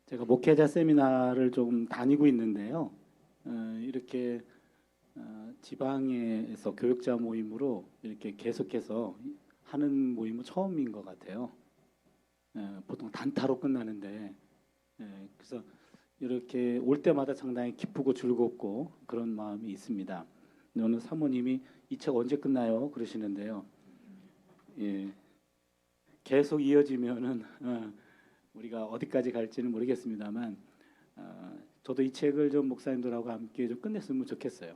제가 목회자 세미나를 좀 다니고 있는데요. 이렇게 지방에서 교육자 모임으로 이렇게 계속해서 하는 모임은 처음인 것 같아요. 보통 단타로 끝나는데, 그래서 이렇게 올 때마다 상당히 기쁘고 즐겁고 그런 마음이 있습니다. 오늘 사모님이 이 책 언제 끝나요? 그러시는데요. 예, 계속 이어지면은 우리가 어디까지 갈지는 모르겠습니다만, 저도 이 책을 좀 목사님들하고 함께 좀 끝냈으면 좋겠어요.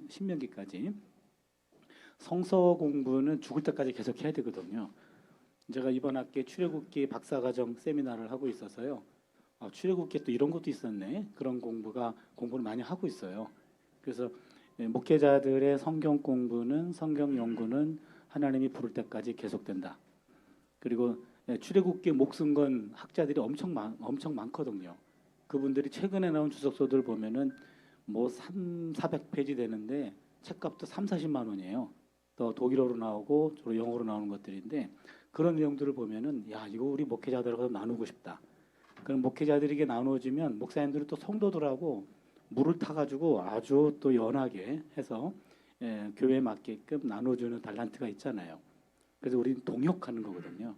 신명기까지. 성서 공부는 죽을 때까지 계속 해야 되거든요. 제가 이번 학기에 출애굽기 박사과정 세미나를 하고 있어서요. 출애굽기에 또 이런 것도 있었네. 그런 공부를 많이 하고 있어요. 그래서 목회자들의 성경 공부는, 성경 연구는 하나님이 부를 때까지 계속된다. 그리고 출애굽기 목숨 건 학자들이 엄청 많거든요. 그분들이 최근에 나온 주석서들 보면은 뭐 400페이지 되는데 책값도 40만 원이에요. 또 독일어로 나오고 주로 영어로 나오는 것들인데, 그런 내용들을 보면은 야, 이거 우리 목회자들하고 나누고 싶다. 그럼 목회자들에게 나눠지면 목사님들은 또 성도들하고 물을 타가지고 아주 또 연하게 해서 교회에 맞게끔 나눠주는 달란트가 있잖아요. 그래서 우리는 동역하는 거거든요.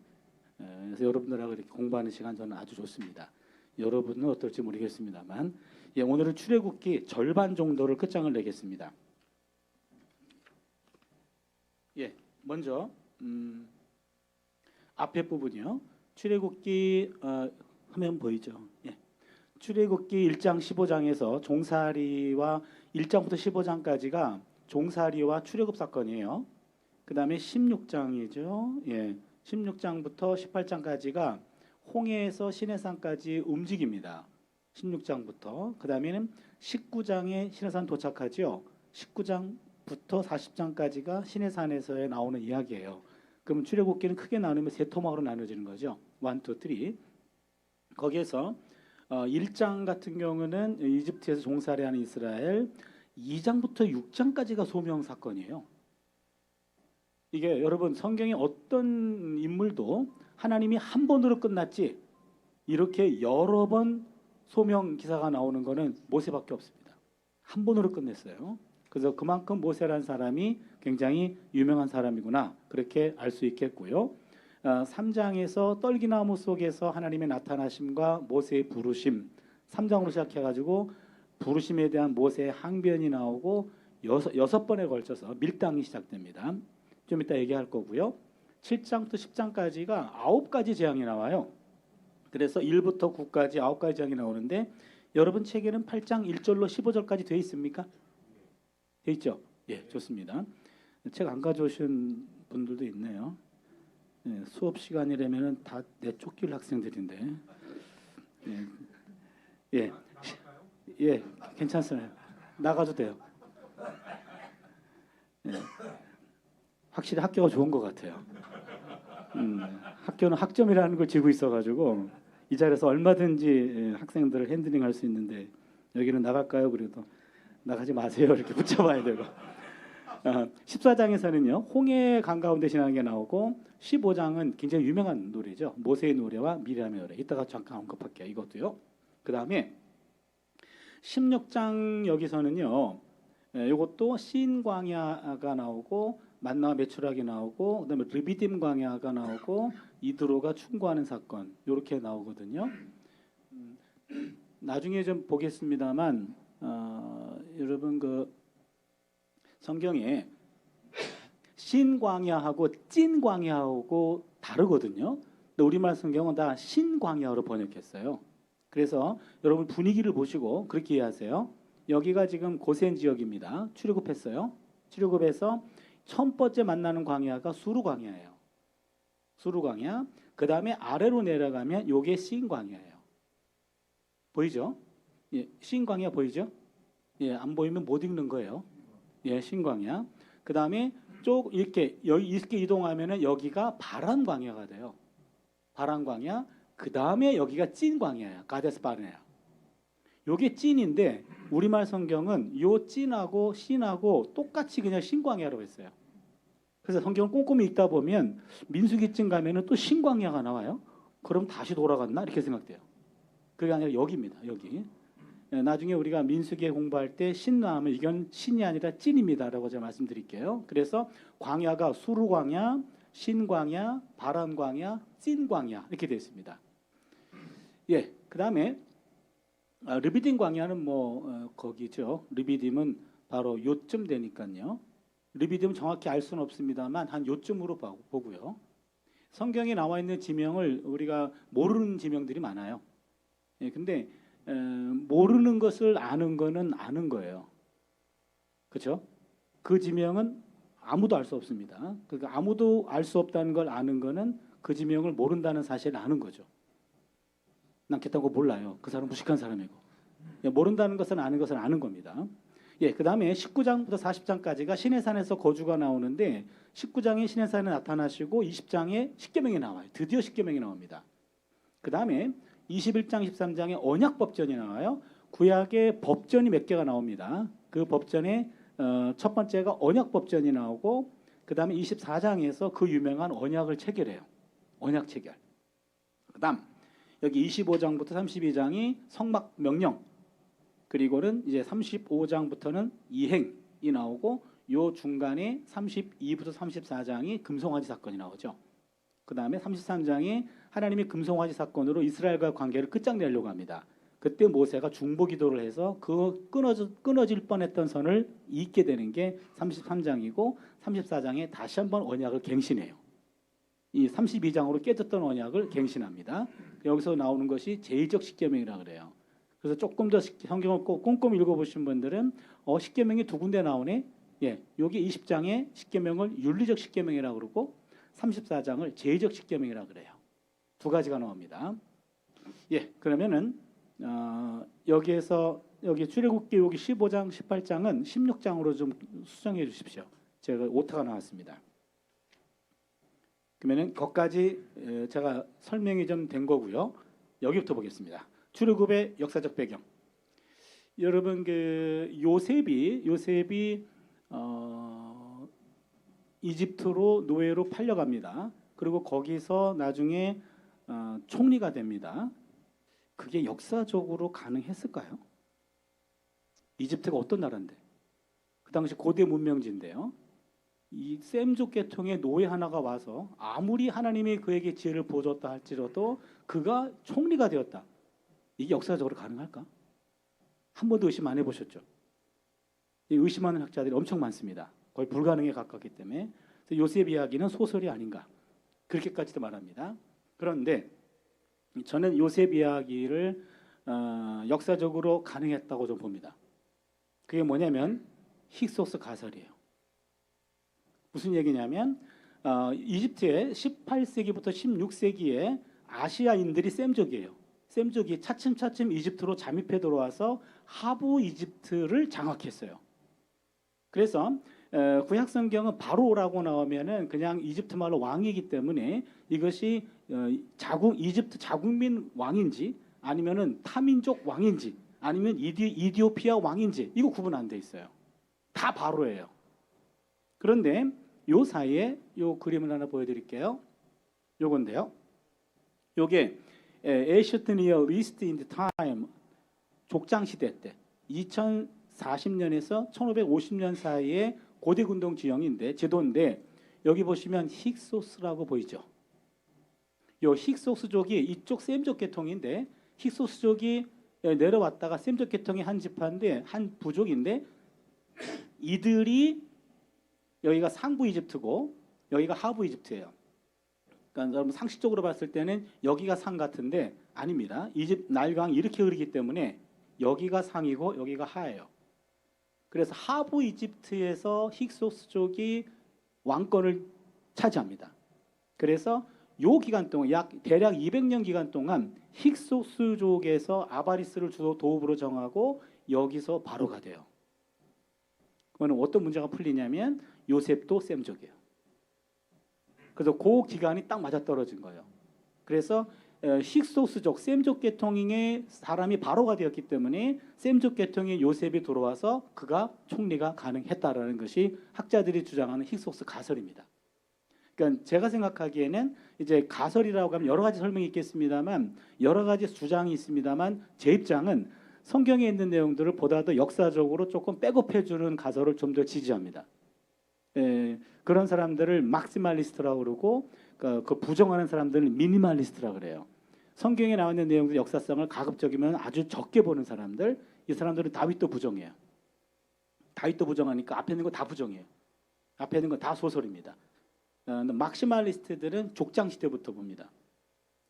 그래서 여러분들하고 이렇게 공부하는 시간 저는 아주 좋습니다. 여러분은 어떨지 모르겠습니다만, 오늘은 출애굽기 절반 정도를 끝장을 내겠습니다. 먼저 앞에 부분이요. 출애굽기 화면 보이죠? 출애굽기 1장 15장에서 종살이와 1장부터 15장까지가 종살이와 출애굽 사건이에요. 그 다음에 16장이죠. 16장부터 18장까지가 홍해에서 시내산까지 움직입니다. 16장부터. 그 다음에는 19장에 시내산 도착하죠. 19장부터 40장까지가 시내산에서 나오는 이야기예요. 그럼 출애굽기는 크게 나누면 세 토막으로 나눠지는 거죠. 1, 2, 3. 거기에서 1장 같은 경우는 이집트에서 종살이하는 이스라엘, 2장부터 6장까지가 소명 사건이에요. 이게 여러분, 성경의 어떤 인물도 하나님이 한 번으로 끝났지 이렇게 여러 번 소명 기사가 나오는 거는 모세밖에 없습니다. 한 번으로 끝냈어요. 그래서 그만큼 모세라는 사람이 굉장히 유명한 사람이구나, 그렇게 알 수 있겠고요. 3장에서 떨기나무 속에서 하나님의 나타나심과 모세의 부르심, 3장으로 시작해가지고 부르심에 대한 모세의 항변이 나오고 여섯 번에 걸쳐서 밀당이 시작됩니다. 좀 이따 얘기할 거고요. 7장부터 10장까지가 9가지 재앙이 나와요. 그래서 1부터 9까지 9가지 재앙이 나오는데, 여러분 책에는 8장 1절로 15절까지 되어 있습니까? 되어 있죠? 좋습니다. 책 안 가져오신 분들도 있네요. 수업 시간이라면 다 내쫓길 학생들인데. 괜찮습니다. 나가도 돼요. 확실히 학교가 좋은 것 같아요. 학교는 학점이라는 걸 쥐고 있어가지고 이 자리에서 얼마든지 학생들을 핸들링할 수 있는데, 여기는 나갈까요? 그래도 나가지 마세요, 이렇게 붙여봐야 되고. 14장에서는요 홍해 강 가운데 지나는 게 나오고, 15장은 굉장히 유명한 노래죠. 모세의 노래와 미리암의 노래. 이따가 잠깐 언급할게요. 이것도요. 그 다음에 16장 여기서는요, 이것도 신 광야가 나오고 만나와 메추라기 나오고, 그다음에 르비딤 광야가 나오고 이드로가 충고하는 사건, 이렇게 나오거든요. 나중에 좀 보겠습니다만, 여러분 그 성경에 신 광야하고 찐 광야하고 다르거든요. 근데 우리말 성경은 다 신 광야로 번역했어요. 그래서 여러분 분위기를 보시고 그렇게 이해하세요. 여기가 지금 고센 지역입니다. 출애굽했어요. 출애굽에서 첫 번째 만나는 광야가 수르 광야예요. 수르 광야. 그 다음에 아래로 내려가면 요게 신 광야예요. 보이죠? 신 광야 보이죠? 안 보이면 못 읽는 거예요. 신 광야. 그 다음에 쭉 이렇게 이동하면은 여기가 바람 광야가 돼요. 바람 광야. 그 다음에 여기가 찐 광야예요. 가데스 바네아. 요게 찐인데 우리말 성경은 요 찐하고 신하고 똑같이 그냥 신광야라고 했어요. 그래서 성경을 꼼꼼히 읽다 보면 민수기쯤 가면은 또 신광야가 나와요. 그럼 다시 돌아갔나? 이렇게 생각돼요. 그게 아니라 여기입니다. 여기. 나중에 우리가 민수기에 공부할 때 신 나오면 이건 신이 아니라 찐입니다라고 제가 말씀드릴게요. 그래서 광야가 수르광야, 신광야, 바람광야, 찐광야 이렇게 되어 있습니다. 예, 그 다음에 르비딤 광야는 거기죠. 르비딤은 바로 요쯤 되니까요. 르비딤은 정확히 알 수는 없습니다만 한 요쯤으로 보고요. 성경에 나와 있는 지명을 우리가 모르는 지명들이 많아요. 예, 근데 모르는 것을 아는 거는 아는 거예요. 그렇죠? 그 지명은 아무도 알 수 없습니다. 그러니까 아무도 알 수 없다는 걸 아는 거는 그 지명을 모른다는 사실을 아는 거죠. 난 그딴 거 몰라요. 그 사람 무식한 사람이고. 모른다는 것은 아는 겁니다. 예, 그 다음에 19장부터 40장까지가 시내산에서 거주가 나오는데 19장에 시내산에 나타나시고 20장에 십계명이 나와요. 드디어 십계명이 나옵니다. 그 다음에 21장, 13장에 언약법전이 나와요. 구약의 법전이 몇 개가 나옵니다. 그 법전에 첫 번째가 언약법전이 나오고 그 다음에 24장에서 그 유명한 언약을 체결해요. 언약 체결. 그 다음 여기 25장부터 32장이 성막명령, 그리고는 이제 35장부터는 이행이 나오고 요 중간에 32부터 34장이 금송아지 사건이 나오죠. 그 다음에 33장에 하나님이 금송아지 사건으로 이스라엘과 관계를 끝장내려고 합니다. 그때 모세가 중보기도를 해서 그 끊어질 뻔했던 선을 잇게 되는 게 33장이고 34장에 다시 한번 언약을 갱신해요. 이 32장으로 깨졌던 언약을 갱신합니다. 여기서 나오는 것이 제의적 십계명이라고 그래요. 그래서 조금 더 성경을 꼭 꼼꼼히 읽어보신 분들은 십계명이 두 군데 나오네. 예, 여기 20장에 십계명을 윤리적 십계명이라고 그러고 34장을 제의적 십계명이라고 그래요. 두 가지가 나옵니다. 예, 그러면은 여기에서 여기 출애굽기 여기 15장, 18장은 16장으로 좀 수정해 주십시오. 제가 오타가 나왔습니다. 그러면은 거기까지 제가 설명이 좀 된 거고요. 여기부터 보겠습니다. 출애굽의 역사적 배경. 여러분 그 요셉이 이집트로 노예로 팔려갑니다. 그리고 거기서 나중에 총리가 됩니다. 그게 역사적으로 가능했을까요? 이집트가 어떤 나라인데? 그 당시 고대 문명지인데요. 이 셈족 계통의 노예 하나가 와서 아무리 하나님이 그에게 지혜를 부어줬다 할지라도 그가 총리가 되었다. 이게 역사적으로 가능할까? 한 번도 의심 안 해보셨죠? 의심하는 학자들이 엄청 많습니다. 거의 불가능에 가깝기 때문에 요셉 이야기는 소설이 아닌가 그렇게까지도 말합니다. 그런데 저는 요셉 이야기를 역사적으로 가능했다고 좀 봅니다. 그게 뭐냐면 힉소스 가설이에요. 무슨 얘기냐면 이집트에 18세기부터 16세기에 아시아인들이 셈족이에요. 셈족이 차츰차츰 이집트로 잠입해 들어와서 하부 이집트를 장악했어요. 그래서 구약 성경은 바로라고 나오면은 그냥 이집트 말로 왕이기 때문에 이것이 이집트 자국민 왕인지 아니면은 타민족 왕인지 아니면 이디오피아 왕인지 이거 구분 안 돼 있어요. 다 바로예요. 그런데 요 사이에 요 그림을 하나 보여드릴게요. 요건데요. 요게 Ancient Near East in the Time 족장 시대 때 2040년에서 1550년 사이에 고대 군동 지형인데 제도인데 여기 보시면 힉소스라고 보이죠. 요 힉소스족이 이쪽 셈족 계통인데 힉소스족이 내려왔다가 셈족 계통의 한 지파인데 한 부족인데 이들이 여기가 상부 이집트고 여기가 하부 이집트예요. 그러니까 여러분 상식적으로 봤을 때는 여기가 상 같은데 아닙니다. 이집 나일강이 이렇게 흐르기 때문에 여기가 상이고 여기가 하예요. 그래서 하부 이집트에서 힉소스족이 왕권을 차지합니다. 그래서 요 기간 동안 대략 200년 기간 동안 힉소스족에서 아바리스를 주로 도읍으로 정하고 여기서 바로가 돼요. 그러면 어떤 문제가 풀리냐면 요셉도 셈족이에요. 그래서 그 기간이 딱 맞아떨어진 거예요. 그래서 힉소스족 셈족 계통의 사람이 바로가 되었기 때문에 셈족 계통의 요셉이 들어와서 그가 총리가 가능했다라는 것이 학자들이 주장하는 힉소스 가설입니다. 그러니까 제가 생각하기에는 이제 가설이라고 하면 여러 가지 설명이 있겠습니다만 여러 가지 주장이 있습니다만 제 입장은 성경에 있는 내용들을 보다도 역사적으로 조금 백업해주는 가설을 좀 더 지지합니다. 그런 사람들을 막시말리스트라고 그러고 그 부정하는 사람들은 미니멀리스트라고 그래요. 성경에 나와 있는 내용들 역사성을 가급적이면 아주 적게 보는 사람들, 이 사람들은 다윗도 부정해요. 다윗도 부정하니까 앞에 있는 거 다 부정해요. 앞에 있는 거 다 소설입니다. 막시말리스트들은 족장 시대부터 봅니다.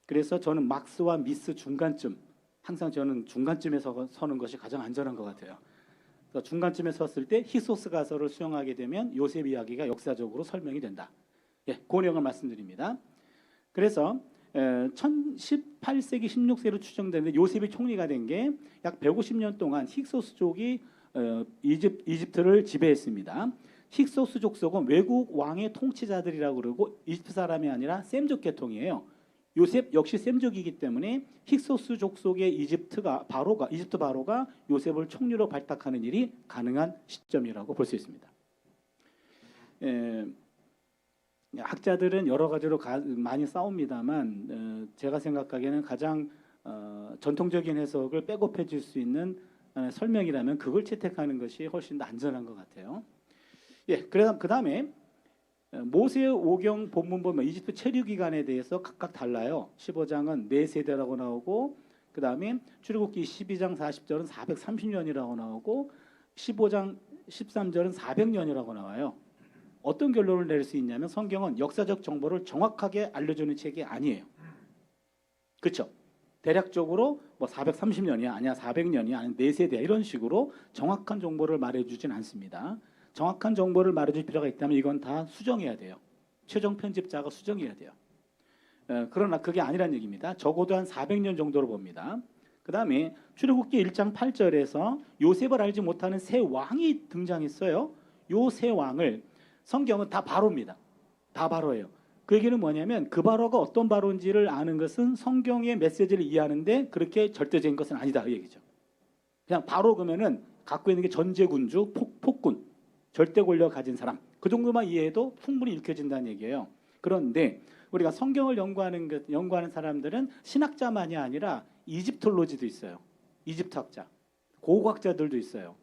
그래서 저는 막스와 미스 중간쯤, 항상 저는 중간쯤에 서는 것이 가장 안전한 것 같아요. 그래서 중간쯤에 섰을 때 히소스 가설을 수용하게 되면 요셉 이야기가 역사적으로 설명이 된다. 예, 그 내용을 말씀드립니다. 그래서 18세기 16세로 추정되는데 요셉이 총리가 된 게 약 150년 동안 힉소스족이 이집트를 지배했습니다. 힉소스족 속은 외국 왕의 통치자들이라고 그러고 이집트 사람이 아니라 셈족 계통이에요. 요셉 역시 셈족이기 때문에 힉소스족 속의 이집트 바로가 요셉을 총리로 발탁하는 일이 가능한 시점이라고 볼 수 있습니다. 학자들은 여러 가지로 많이 싸웁니다만 제가 생각하기에는 가장 전통적인 해석을 백업해 줄 수 있는 설명이라면 그걸 채택하는 것이 훨씬 더 안전한 것 같아요. 예, 그래서 그 다음에 모세의 오경 본문 보면 이집트 체류 기간에 대해서 각각 달라요. 15장은 4세대라고 나오고 그 다음에 출애굽기 12장 40절은 430년이라고 나오고 15장 13절은 400년이라고 나와요. 어떤 결론을 낼 수 있냐면 성경은 역사적 정보를 정확하게 알려주는 책이 아니에요. 그렇죠? 대략적으로 뭐 430년이야, 아니야 400년이야, 아니야 4세대야 이런 식으로 정확한 정보를 말해주진 않습니다. 정확한 정보를 말해줄 필요가 있다면 이건 다 수정해야 돼요. 최종 편집자가 수정해야 돼요. 그러나 그게 아니란 얘기입니다. 적어도 한 400년 정도로 봅니다. 그 다음에 출애굽기 1장 8절에서 요셉을 알지 못하는 새 왕이 등장했어요. 요 새 왕을 성경은 다 바로입니다. 다 바로예요. 그 얘기는 뭐냐면 그 바로가 어떤 바로인지를 아는 것은 성경의 메시지를 이해하는데 그렇게 절대적인 것은 아니다 이 얘기죠. 그냥 바로 그러면은 갖고 있는 게 전제군주, 폭군, 절대 권력 가진 사람 그 정도만 이해해도 충분히 읽혀진다는 얘기예요. 그런데 우리가 성경을 연구하는 사람들은 신학자만이 아니라 이집톨로지도 있어요. 이집트학자, 고고학자들도 있어요.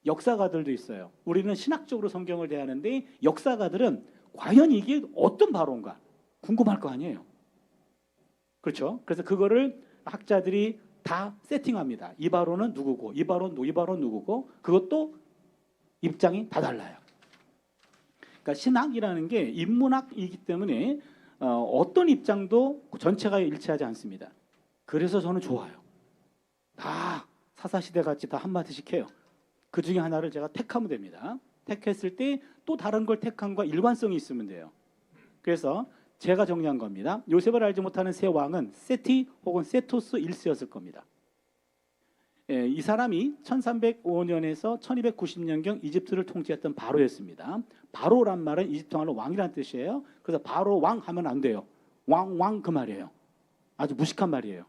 역사가들도 있어요. 우리는 신학적으로 성경을 대하는데 역사가들은 과연 이게 어떤 바로인가 궁금할 거 아니에요. 그렇죠? 그래서 그거를 학자들이 다 세팅합니다. 이 바로는 누구고 이 바로는 누구고 그것도 입장이 다 달라요. 그러니까 신학이라는 게 인문학이기 때문에 어떤 입장도 전체가 일치하지 않습니다. 그래서 저는 좋아요. 다 사사시대 같이 다 한마디씩 해요. 그 중에 하나를 제가 택하면 됩니다. 택했을 때 또 다른 걸 택함과 일관성이 있으면 돼요. 그래서 제가 정리한 겁니다. 요셉을 알지 못하는 새 왕은 세티 혹은 세토스 1세였을 겁니다. 이 사람이 1305년에서 1290년경 이집트를 통치했던 바로였습니다. 바로란 말은 이집트 말로 왕이란 뜻이에요. 그래서 바로 왕 하면 안 돼요. 왕 그 말이에요. 아주 무식한 말이에요.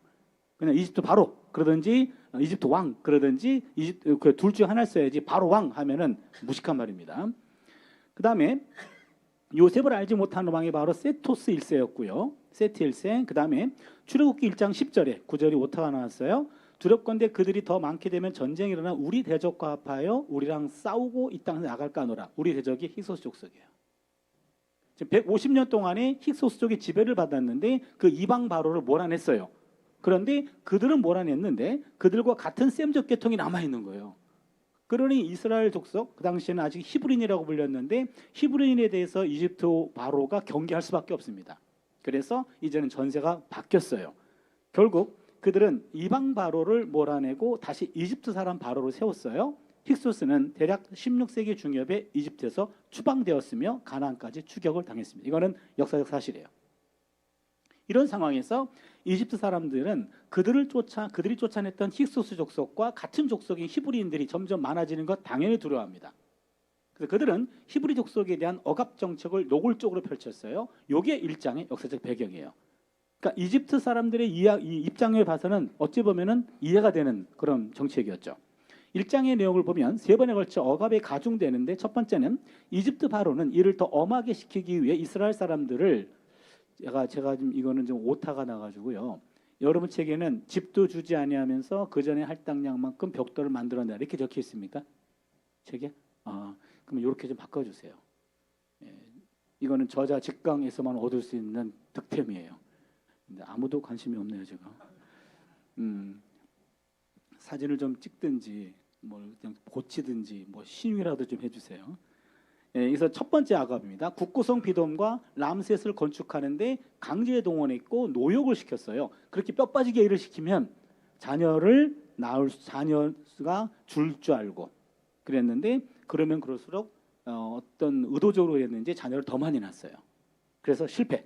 그냥 이집트 바로 그러든지 이집트 왕 그러든지 그 둘 중 하나를 써야지 바로 왕 하면은 무식한 말입니다. 그 다음에 요셉을 알지 못하는 왕이 바로 세토스 1세였고요. 세티 1세. 그 다음에 출애굽기 1장 10절에 9절이 오타가 나왔어요. 두렵건대 그들이 더 많게 되면 전쟁이 일어나 우리 대적과 합하여 우리랑 싸우고 이 땅에서 나갈까 하노라. 우리 대적이 힉소스 족속이에요. 지금 150년 동안에 힉소스족의 지배를 받았는데 그 이방 바로를 몰아냈어요. 그런데 그들은 몰아냈는데 그들과 같은 셈족 계통이 남아있는 거예요. 그러니 이스라엘 족속, 그 당시에는 아직 히브리인이라고 불렸는데 히브리인에 대해서 이집트 바로가 경계할 수밖에 없습니다. 그래서 이제는 전세가 바뀌었어요. 결국 그들은 이방 바로를 몰아내고 다시 이집트 사람 바로를 세웠어요. 힉소스는 대략 16세기 중엽에 이집트에서 추방되었으며 가나안까지 추격을 당했습니다. 이거는 역사적 사실이에요. 이런 상황에서 이집트 사람들은 그들이 쫓아냈던 힉소스 족속과 같은 족속인 히브리인들이 점점 많아지는 것 당연히 두려워합니다. 그래서 그들은 히브리 족속에 대한 억압 정책을 노골적으로 펼쳤어요. 이게 일장의 역사적 배경이에요. 그러니까 이집트 사람들의 이 입장을 봐서는 어찌 보면은 이해가 되는 그런 정책이었죠. 1장의 내용을 보면 세 번에 걸쳐 억압에 가중되는데, 첫 번째는 이집트 바로는 이를 더 엄하게 시키기 위해 이스라엘 사람들을, 제가 좀 이거는 좀 오타가 나가지고요. 여러분 책에는 집도 주지 아니하면서 그 전에 할당량만큼 벽돌을 만들어내 이렇게 적혀 있습니까? 책에? 그럼 이렇게 좀 바꿔주세요. 이거는 저자 직강에서만 얻을 수 있는 득템이에요. 근데 아무도 관심이 없네요, 제가. 사진을 좀 찍든지 뭐 그냥 고치든지 뭐 신유라도 좀 해주세요. 그래서 첫 번째 악압입니다. 국고성 비돔과 람셋을 건축하는데 강제에 동원했고 노역을 시켰어요. 그렇게 뼈 빠지게 일을 시키면 자녀가 줄 줄 알고 그랬는데, 그러면 그럴수록 어떤 의도적으로 했는지 자녀를 더 많이 낳았어요. 그래서 실패.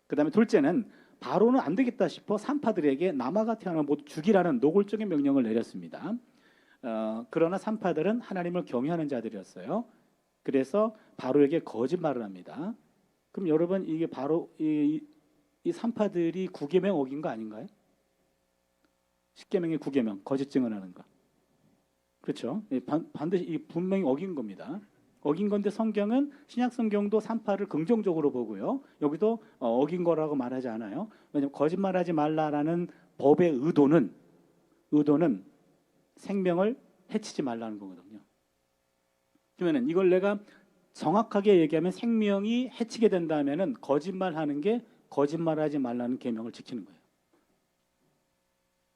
그다음에 둘째는 바로는 안 되겠다 싶어 산파들에게 남아가 태어나면 모두 죽이라는 노골적인 명령을 내렸습니다. 그러나 산파들은 하나님을 경외하는 자들이었어요. 그래서 바로에게 거짓말을 합니다. 그럼 여러분, 이게 바로 이 산파들이 구계명 어긴 거 아닌가요? 십계명의 구계명, 거짓 증언하는 거. 그렇죠? 반드시 분명히 어긴 겁니다. 어긴 건데 성경은, 신약 성경도 산파를 긍정적으로 보고요. 여기도 어긴 거라고 말하지 않아요. 왜냐하면 거짓말하지 말라라는 법의 의도는 생명을 해치지 말라는 거거든요. 그러면 이걸 내가 정확하게 얘기하면, 생명이 해치게 된다면은 거짓말하는 게 거짓말하지 말라는 계명을 지키는 거예요.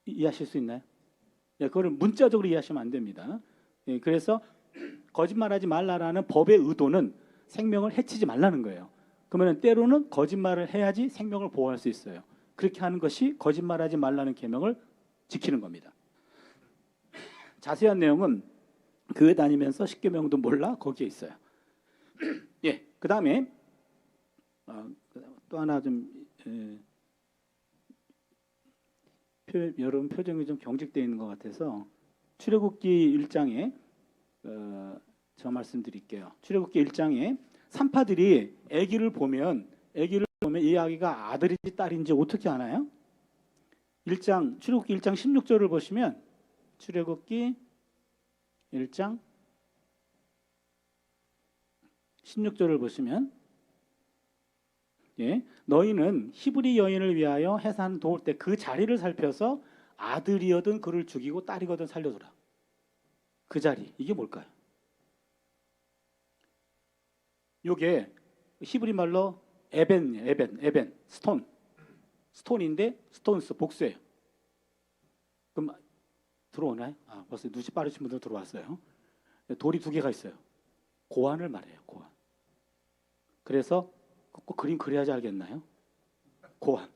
이해하실 수 있나요? 그거를 문자적으로 이해하시면 안 됩니다. 그래서 거짓말하지 말라라는 법의 의도는 생명을 해치지 말라는 거예요. 그러면 때로는 거짓말을 해야지 생명을 보호할 수 있어요. 그렇게 하는 것이 거짓말하지 말라는 계명을 지키는 겁니다. 자세한 내용은 교회 다니면서 십계명도 몰라 거기에 있어요. 그 다음에 또 하나 좀 여러분 표정이 좀 경직되어 있는 것 같아서 출애굽기 1장에 저 말씀드릴게요. 출애굽기 1장에 산파들이 아기를 보면 이 아기가 아들인지 딸인지 어떻게 아나요? 출애굽기 1장 16절을 보시면, 출애굽기 1장 16절을 보시면, 너희는 히브리 여인을 위하여 해산 도울 때 그 자리를 살펴서 아들이거든 그를 죽이고 딸이거든 살려두라. 그 자리, 이게 뭘까요? 요게 히브리 말로 에벤, 스톤인데 스톤스 복수예요. 그럼 들어오나요? 벌써 눈치 빠르신 분들 들어왔어요. 돌이 두 개가 있어요. 고환을 말해요. 고환. 그래서 꼭 그림 그려야지 알겠나요? 고환.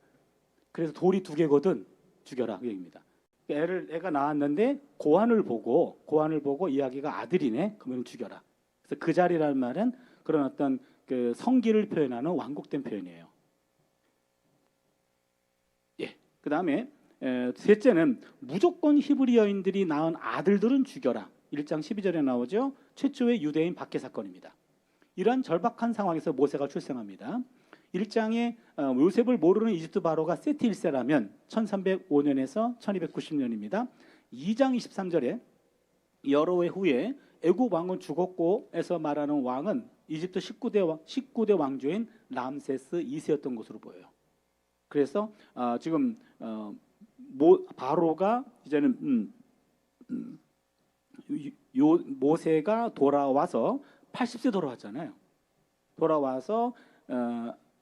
그래서 돌이 두 개거든 죽여라, 그 얘기입니다. 애가 나왔는데 고환을 보고 이야기가 아들이네, 그러면 죽여라. 그래서 그 자리라는 말은 그런 어떤 그 성기를 표현하는 완곡된 표현이에요. 그 다음에 셋째는 무조건 히브리 여인들이 낳은 아들들은 죽여라. 1장 12절에 나오죠. 최초의 유대인 박해 사건입니다. 이러한 절박한 상황에서 모세가 출생합니다. 1장에 요셉을 모르는 이집트 바로가 세티 1세라면 1305년에서 1290년입니다. 2장 23절에 여러 해 후에 애굽 왕은 죽었고에서 말하는 왕은 이집트 19대 왕조인 람세스 2세였던 것으로 보여요. 그래서 지금 바로가 이제는 모세가 돌아와서 80세 돌아왔잖아요. 돌아와서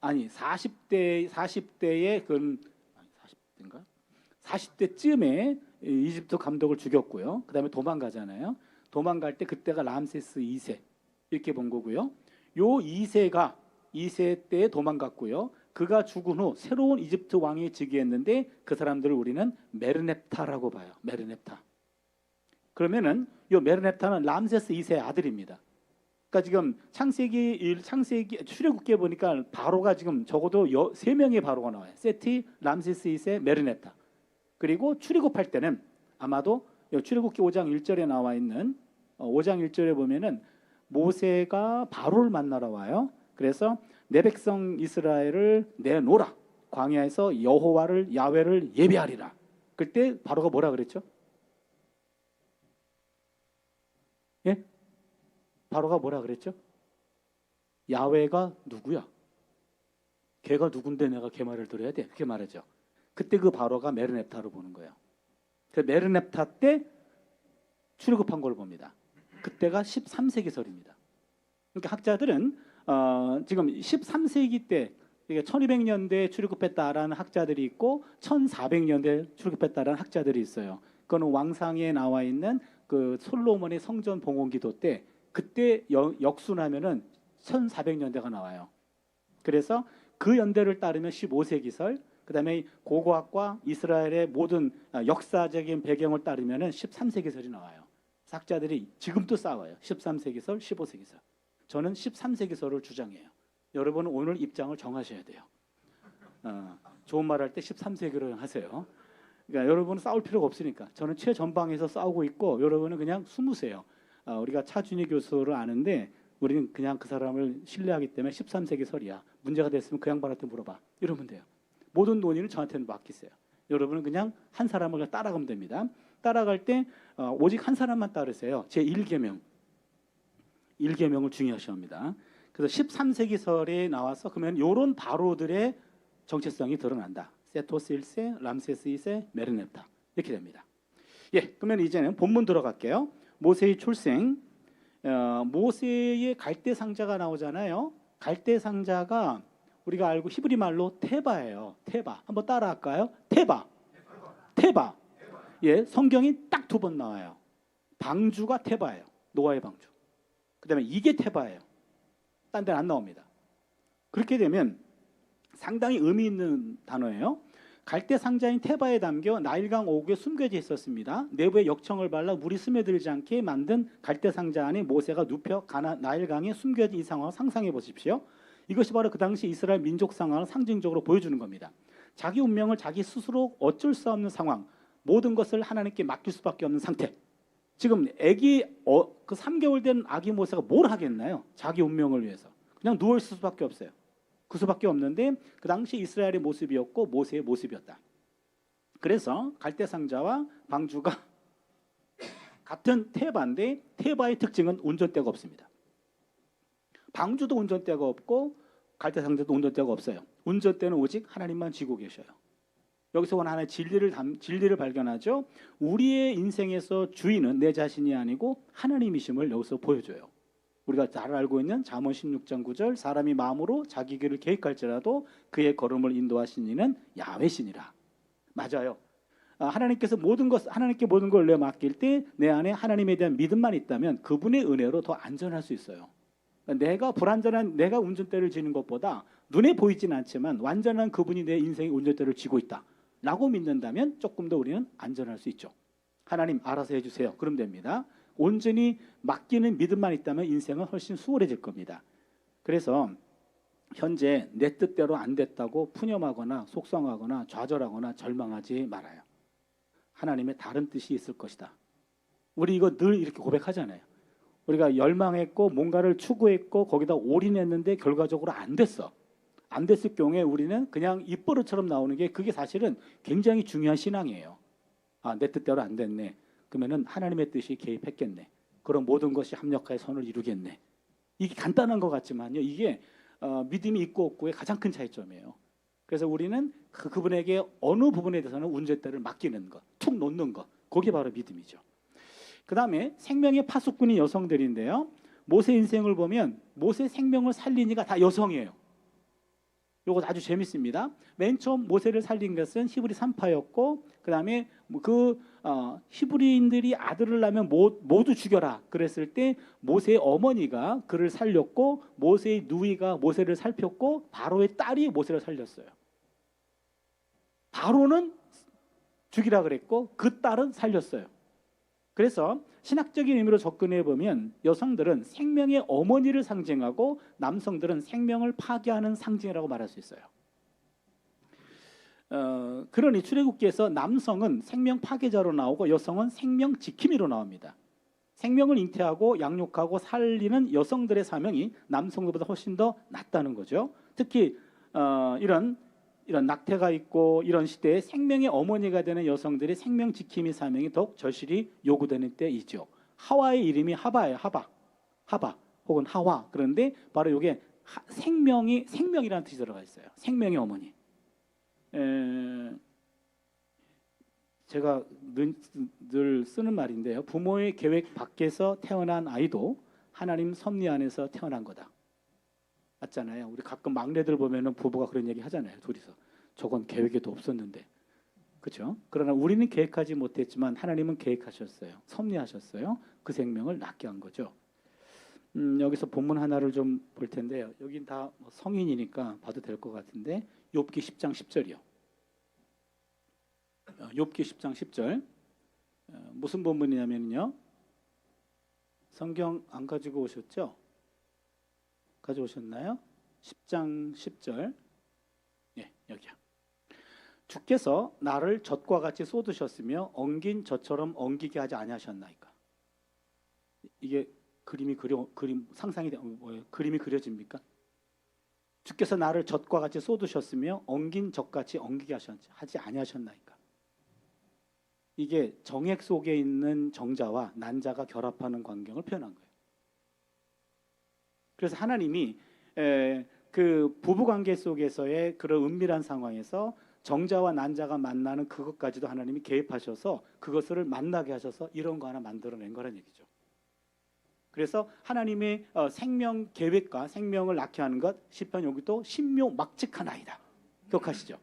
40대에 40대쯤에 이집트 감독을 죽였고요. 그다음에 도망가잖아요. 도망갈 때 그때가 람세스 2세 이렇게 본 거고요. 요 2세 때에 도망갔고요. 그가 죽은 후 새로운 이집트 왕이 즉위했는데 그 사람들을 우리는 메르넵타라고 봐요. 메르넵타. 그러면은 요 메르넵타는 람세스 2세의 아들입니다. 그러니까 지금 창세기 출애굽기에 보니까 바로가 지금 적어도 3명의 바로가 나와요. 세티, 람세스 2세, 메르넵타. 그리고 출애굽할 때는 아마도 출애굽기 5장 1절에 나와 있는 5장 1절에 보면은 모세가 바로를 만나러 와요. 그래서 내 백성 이스라엘을 내놓으라. 광야에서 야훼를 예배하리라. 그때 바로가 뭐라 그랬죠? 예? 바로가 뭐라 그랬죠? 야훼가 누구야? 걔가 누군데 내가 걔 말을 들어야 돼? 그렇게 말하죠. 그때 그 바로가 메르넵타로 보는 거예요. 그 메르넵타 때 출애굽한 걸 봅니다. 그때가 13세기설입니다. 그러니까 학자들은 지금 13세기 때 1200년대에 출애굽했다라는 학자들이 있고 1400년대에 출애굽했다라는 학자들이 있어요. 그거는 왕상에 나와 있는 그 솔로몬의 성전 봉헌기도 때 그때 역순하면은 1400년대가 나와요. 그래서 그 연대를 따르면 15세기설, 그다음에 고고학과 이스라엘의 모든 역사적인 배경을 따르면은 13세기설이 나와요. 학자들이 지금도 싸워요. 13세기설, 15세기설. 저는 13세기설을 주장해요. 여러분은 오늘 입장을 정하셔야 돼요. 좋은 말 할 때 13세기로 하세요. 그러니까 여러분은 싸울 필요가 없으니까. 저는 최전방에서 싸우고 있고 여러분은 그냥 숨으세요. 우리가 차준희 교수를 아는데 우리는 그냥 그 사람을 신뢰하기 때문에 13세기설이야. 문제가 됐으면 그 양반한테 물어봐. 이러면 돼요. 모든 논의는 저한테는 맡기세요. 여러분은 그냥 한 사람을 따라가면 됩니다. 따라갈 때 오직 한 사람만 따르세요. 제 1계명. 1계명을 중요시 합니다. 그래서 13세기설에 나와서 그러면 이런 바로들의 정체성이 드러난다. 세토스 1세, 람세스 2세, 메르넵타 이렇게 됩니다. 예, 그러면 이제는 본문 들어갈게요. 모세의 출생, 모세의 갈대 상자가 나오잖아요. 갈대 상자가 우리가 알고 히브리 말로 테바예요. 테바. 한번 따라할까요? 테바. 테바. 예, 성경이 딱 두 번 나와요. 방주가 테바예요. 노아의 방주. 그다음에 이게 테바예요. 딴 데는 안 나옵니다. 그렇게 되면 상당히 의미 있는 단어예요. 갈대 상자인 테바에 담겨 나일강 오구에 숨겨져 있었습니다. 내부에 역청을 발라 물이 스며들지 않게 만든 갈대 상자 안에 모세가 눕혀 나일강에 숨겨진 이 상황을 상상해 보십시오. 이것이 바로 그 당시 이스라엘 민족 상황을 상징적으로 보여주는 겁니다. 자기 운명을 자기 스스로 어쩔 수 없는 상황, 모든 것을 하나님께 맡길 수밖에 없는 상태. 지금 그 3개월 된 아기 모세가 뭘 하겠나요? 자기 운명을 위해서. 그냥 누워있을 수밖에 없어요. 그 수밖에 없는데 그 당시 이스라엘의 모습이었고 모세의 모습이었다. 그래서 갈대상자와 방주가 같은 테바인데 테바의 특징은 운전대가 없습니다. 방주도 운전대가 없고 갈대상자도 운전대가 없어요. 운전대는 오직 하나님만 쥐고 계셔요. 여기서 하나의 진리를 발견하죠. 우리의 인생에서 주인은 내 자신이 아니고 하나님이심을 여기서 보여줘요. 우리가 잘 알고 있는 잠언 16장 9절 사람이 마음으로 자기 길을 계획할지라도 그의 걸음을 인도하신 이는 야훼시니라. 맞아요. 하나님께서 하나님께 모든 걸 내 맡길 때 내 안에 하나님에 대한 믿음만 있다면 그분의 은혜로 더 안전할 수 있어요. 내가 내가 운전대를 쥐는 것보다 눈에 보이진 않지만 완전한 그분이 내 인생의 운전대를 쥐고 있다 라고 믿는다면 조금 더 우리는 안전할 수 있죠. 하나님 알아서 해주세요. 그럼 됩니다. 온전히 맡기는 믿음만 있다면 인생은 훨씬 수월해질 겁니다. 그래서 현재 내 뜻대로 안 됐다고 푸념하거나 속상하거나 좌절하거나 절망하지 말아요. 하나님의 다른 뜻이 있을 것이다. 우리 이거 늘 이렇게 고백하잖아요. 우리가 열망했고 뭔가를 추구했고 거기다 올인했는데 결과적으로 안 됐어. 안 됐을 경우에 우리는 그냥 입버릇처럼 나오는 게 그게 사실은 굉장히 중요한 신앙이에요. 내 뜻대로 안 됐네. 그러면은 하나님의 뜻이 개입했겠네. 그럼 모든 것이 합력하여 선을 이루겠네. 이게 간단한 것 같지만요. 이게 믿음이 있고 없고의 가장 큰 차이점이에요. 그래서 우리는 그분에게 어느 부분에 대해서는 운전대를 맡기는 것, 툭 놓는 것, 그게 바로 믿음이죠. 그 다음에 생명의 파수꾼이 여성들인데요. 모세 인생을 보면 모세 생명을 살린 이가 다 여성이에요. 이거 아주 재밌습니다. 맨 처음 모세를 살린 것은 히브리 산파였고 그 다음에 히브리인들이 아들을 낳으면 모두 죽여라 그랬을 때 모세의 어머니가 그를 살렸고 모세의 누이가 모세를 살폈고 바로의 딸이 모세를 살렸어요. 바로는 죽이라 그랬고 그 딸은 살렸어요. 그래서 신학적인 의미로 접근해 보면 여성들은 생명의 어머니를 상징하고 남성들은 생명을 파괴하는 상징이라고 말할 수 있어요. 그러니 출애굽기에서 남성은 생명 파괴자로 나오고 여성은 생명 지킴이로 나옵니다. 생명을 잉태하고 양육하고 살리는 여성들의 사명이 남성들보다 훨씬 더 낫다는 거죠. 특히 이런 낙태가 있고 이런 시대에 생명의 어머니가 되는 여성들의 생명 지킴이 사명이 더욱 절실히 요구되는 때이죠. 하와의 이름이 하바예요. 하바 혹은 하와. 그런데 바로 이게 생명이라는 뜻이 들어가 있어요. 생명의 어머니. 제가 늘 쓰는 말인데요. 부모의 계획 밖에서 태어난 아이도 하나님 섭리 안에서 태어난 거다. 맞잖아요. 우리 가끔 막내들 보면은 부부가 그런 얘기 하잖아요. 둘이서 저건 계획에도 없었는데, 그렇죠? 그러나 우리는 계획하지 못했지만 하나님은 계획하셨어요. 섭리하셨어요. 그 생명을 낳게 한 거죠. 여기서 본문 하나를 좀 볼 텐데요. 여긴 다 성인이니까 봐도 될 것 같은데 욥기 10장 10절이요. 욥기 10장 10절 무슨 본문이냐면요. 성경 안 가지고 오셨죠? 가져오셨나요? 10장 10절. 예, 여기요. 주께서 나를 젖과 같이 쏟으셨으며 엉긴 젖처럼 엉기게 하지 아니하셨나이까. 이게 그림 상상이 뭐예요? 그림이 그려집니까? 주께서 나를 젖과 같이 쏟으셨으며 엉긴 젖같이 엉기게 하지 아니하셨나이까. 이게 정액 속에 있는 정자와 난자가 결합하는 광경을 표현한 거예요. 그래서 하나님이 그 부부관계 속에서의 그런 은밀한 상황에서 정자와 난자가 만나는 그것까지도 하나님이 개입하셔서 그것을 만나게 하셔서 이런 거 하나 만들어낸 거란 얘기죠. 그래서 하나님의 생명 계획과 생명을 낳게 하는 것, 시편 여기도 신묘막측한 아이다. 기억하시죠?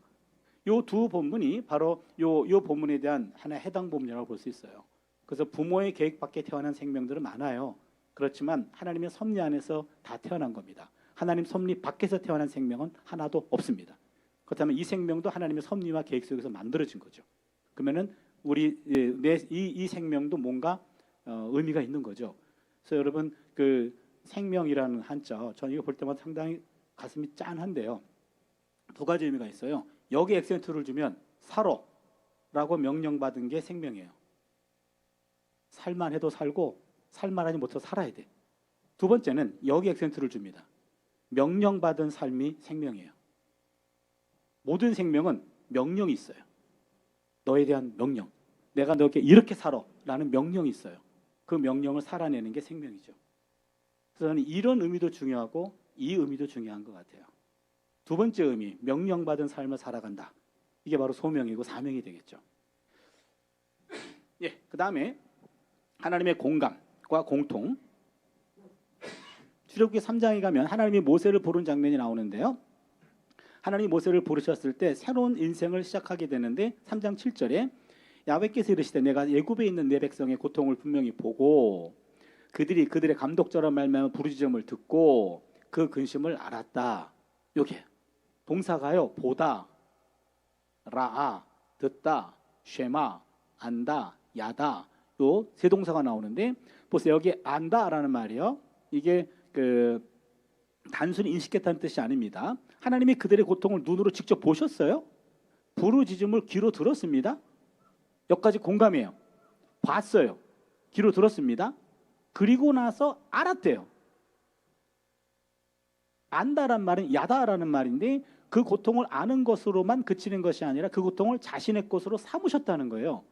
요 두 본문이 바로 요 본문에 대한 하나의 해당 본문이라고 볼 수 있어요. 그래서 부모의 계획 밖에 태어난 생명들은 많아요. 그렇지만 하나님의 섭리 안에서 다 태어난 겁니다. 하나님 섭리 밖에서 태어난 생명은 하나도 없습니다. 그렇다면 이 생명도 하나님의 섭리와 계획 속에서 만들어진 거죠. 그러면은 우리 이 생명도 뭔가 의미가 있는 거죠. 그래서 여러분 그 생명이라는 한자, 저는 이거 볼 때마다 상당히 가슴이 짠한데요. 두 가지 의미가 있어요. 여기 액센트를 주면 살아라고 명령받은 게 생명이에요. 살만 해도 살고 살만하지 못해서 살아야 돼. 두 번째는 여기 액센트를 줍니다. 명령받은 삶이 생명이에요. 모든 생명은 명령이 있어요. 너에 대한 명령. 내가 너에게 이렇게 살아라는 명령이 있어요. 그 명령을 살아내는 게 생명이죠. 그래서 저는 이런 의미도 중요하고 이 의미도 중요한 것 같아요. 두 번째 의미, 명령받은 삶을 살아간다. 이게 바로 소명이고 사명이 되겠죠. 예, 그 다음에 하나님의 공감과 공통. 출애굽기 3장에 가면 하나님이 모세를 부른 장면이 나오는데요. 하나님이 모세를 부르셨을 때 새로운 인생을 시작하게 되는데 3장 7절에 야훼께서 이르시되 내가 애굽에 있는 내 백성의 고통을 분명히 보고 그들의 감독자로 말미암아 부르짖음을 듣고 그 근심을 알았다. 요게 동사가요. 보다, 라아, 듣다, 쉐마, 안다, 야다. 요 세 동사가 나오는데 보세요. 여기 안다라는 말이요. 이게 그 단순히 인식했다는 뜻이 아닙니다. 하나님이 그들의 고통을 눈으로 직접 보셨어요. 부르짖음을 귀로 들었습니다. 여기까지 공감해요. 봤어요. 귀로 들었습니다. 그리고 나서 알았대요. 안다란 말은 야다라는 말인데 그 고통을 아는 것으로만 그치는 것이 아니라 그 고통을 자신의 것으로 삼으셨다는 거예요.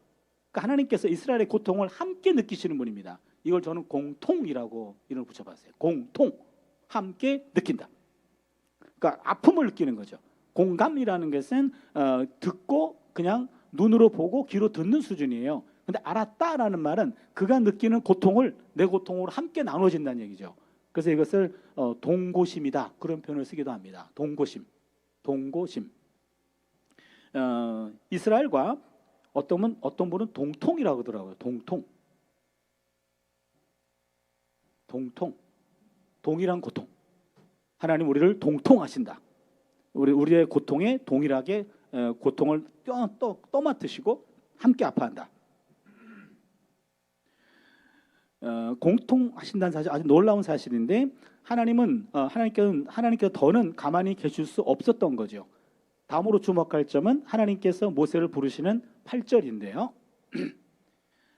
그러니까 하나님께서 이스라엘의 고통을 함께 느끼시는 분입니다. 이걸 저는 공통이라고 이름을 붙여봤어요. 공통, 함께 느낀다. 그러니까 아픔을 느끼는 거죠. 공감이라는 것은 듣고 그냥 눈으로 보고 귀로 듣는 수준이에요. 근데 알았다라는 말은 그가 느끼는 고통을 내 고통으로 함께 나눠진다는 얘기죠. 그래서 이것을 동고심이다 그런 표현을 쓰기도 합니다. 동고심. 이스라엘과 어떤 분은 동통이라고 하더라고요. 동통. 동일한 고통. 하나님 우리를 동통하신다. 우리의 고통에 동일하게 고통을 떠맡으시고 함께 아파한다. 공통하신다는 사실 아주 놀라운 사실인데 하나님께서 더는 가만히 계실 수 없었던 거죠. 다음으로 주목할 점은 하나님께서 모세를 부르시는 8절인데요.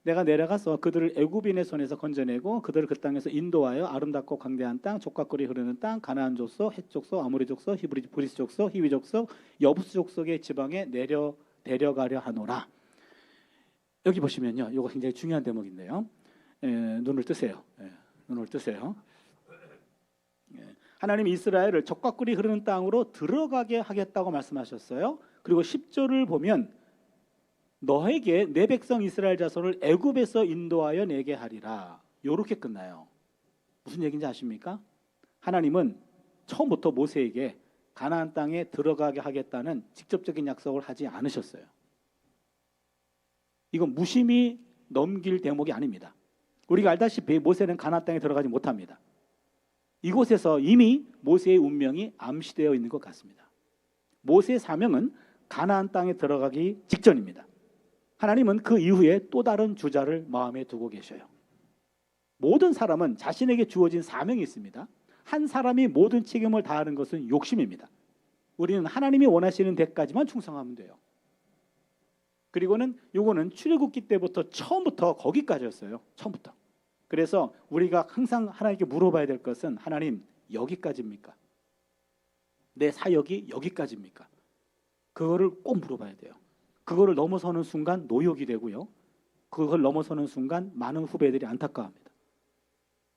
내가 내려가서 그들을 애굽인의 손에서 건져내고 그들을 그 땅에서 인도하여 아름답고 광대한 땅, 족과 꿀이 흐르는 땅, 가나안 족속, 헷 족속, 아모리 족속, 브리스 족속, 히위 족속, 여부스 족속의 지방에 데려가려 하노라. 여기 보시면요, 이거 굉장히 중요한 대목인데요. 눈을 뜨세요. 눈을 뜨세요. 하나님이 이스라엘을 적과 꿀이 흐르는 땅으로 들어가게 하겠다고 말씀하셨어요. 그리고 10절을 보면 너에게 내 백성 이스라엘 자손을 애굽에서 인도하여 내게 하리라. 이렇게 끝나요. 무슨 얘기인지 아십니까? 하나님은 처음부터 모세에게 가나안 땅에 들어가게 하겠다는 직접적인 약속을 하지 않으셨어요. 이건 무심히 넘길 대목이 아닙니다. 우리가 알다시피 모세는 가나안 땅에 들어가지 못합니다. 이곳에서 이미 모세의 운명이 암시되어 있는 것 같습니다. 모세의 사명은 가나안 땅에 들어가기 직전입니다. 하나님은 그 이후에 또 다른 주자를 마음에 두고 계셔요. 모든 사람은 자신에게 주어진 사명이 있습니다. 한 사람이 모든 책임을 다하는 것은 욕심입니다. 우리는 하나님이 원하시는 데까지만 충성하면 돼요. 그리고는 요거는 출애굽기 때부터 처음부터 거기까지였어요. 처음부터. 그래서 우리가 항상 하나님께 물어봐야 될 것은 하나님 여기까지입니까? 내 사역이 여기까지입니까? 그거를 꼭 물어봐야 돼요. 그거를 넘어서는 순간 노역이 되고요. 그걸 넘어서는 순간 많은 후배들이 안타까워합니다.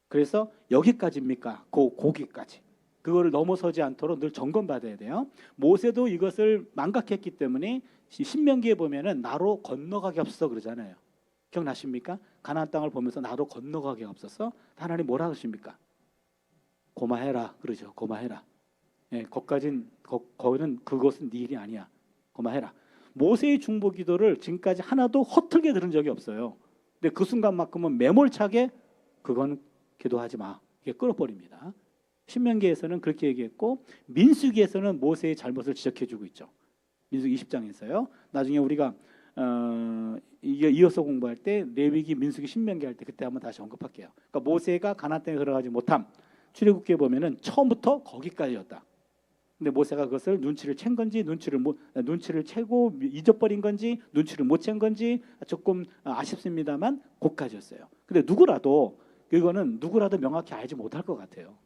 그래서 여기까지입니까? 거기까지. 그거를 넘어서지 않도록 늘 점검받아야 돼요. 모세도 이것을 망각했기 때문에 신명기에 보면은 나로 건너가게 없어 그러잖아요. 기억나십니까? 가나안 땅을 보면서 나로 건너가게 없어서 하나님 뭐라 하십니까? 고마해라 그러죠. 고마해라. 거기는 그것은 네 일이 아니야. 고마해라. 모세의 중보기도를 지금까지 하나도 허틀게 들은 적이 없어요. 근데 그 순간만큼은 매몰차게 그건 기도하지 마. 이게 끌어버립니다. 신명기에서는 그렇게 얘기했고 민수기에서는 모세의 잘못을 지적해주고 있죠. 민수기 20장에서요. 나중에 우리가 이게 이어서 공부할 때 레위기, 민수기, 신명기 할 때 그때 한번 다시 언급할게요. 그러니까 모세가 가나안 땅에 들어가지 못함. 출애굽기에 보면은 처음부터 거기까지였다. 근데 모세가 그것을 눈치를 챈 건지 눈치를 채고 잊어버린 건지 눈치를 못 챈 건지 조금 아쉽습니다만 거기까지였어요. 근데 누구라도 명확히 알지 못할 것 같아요.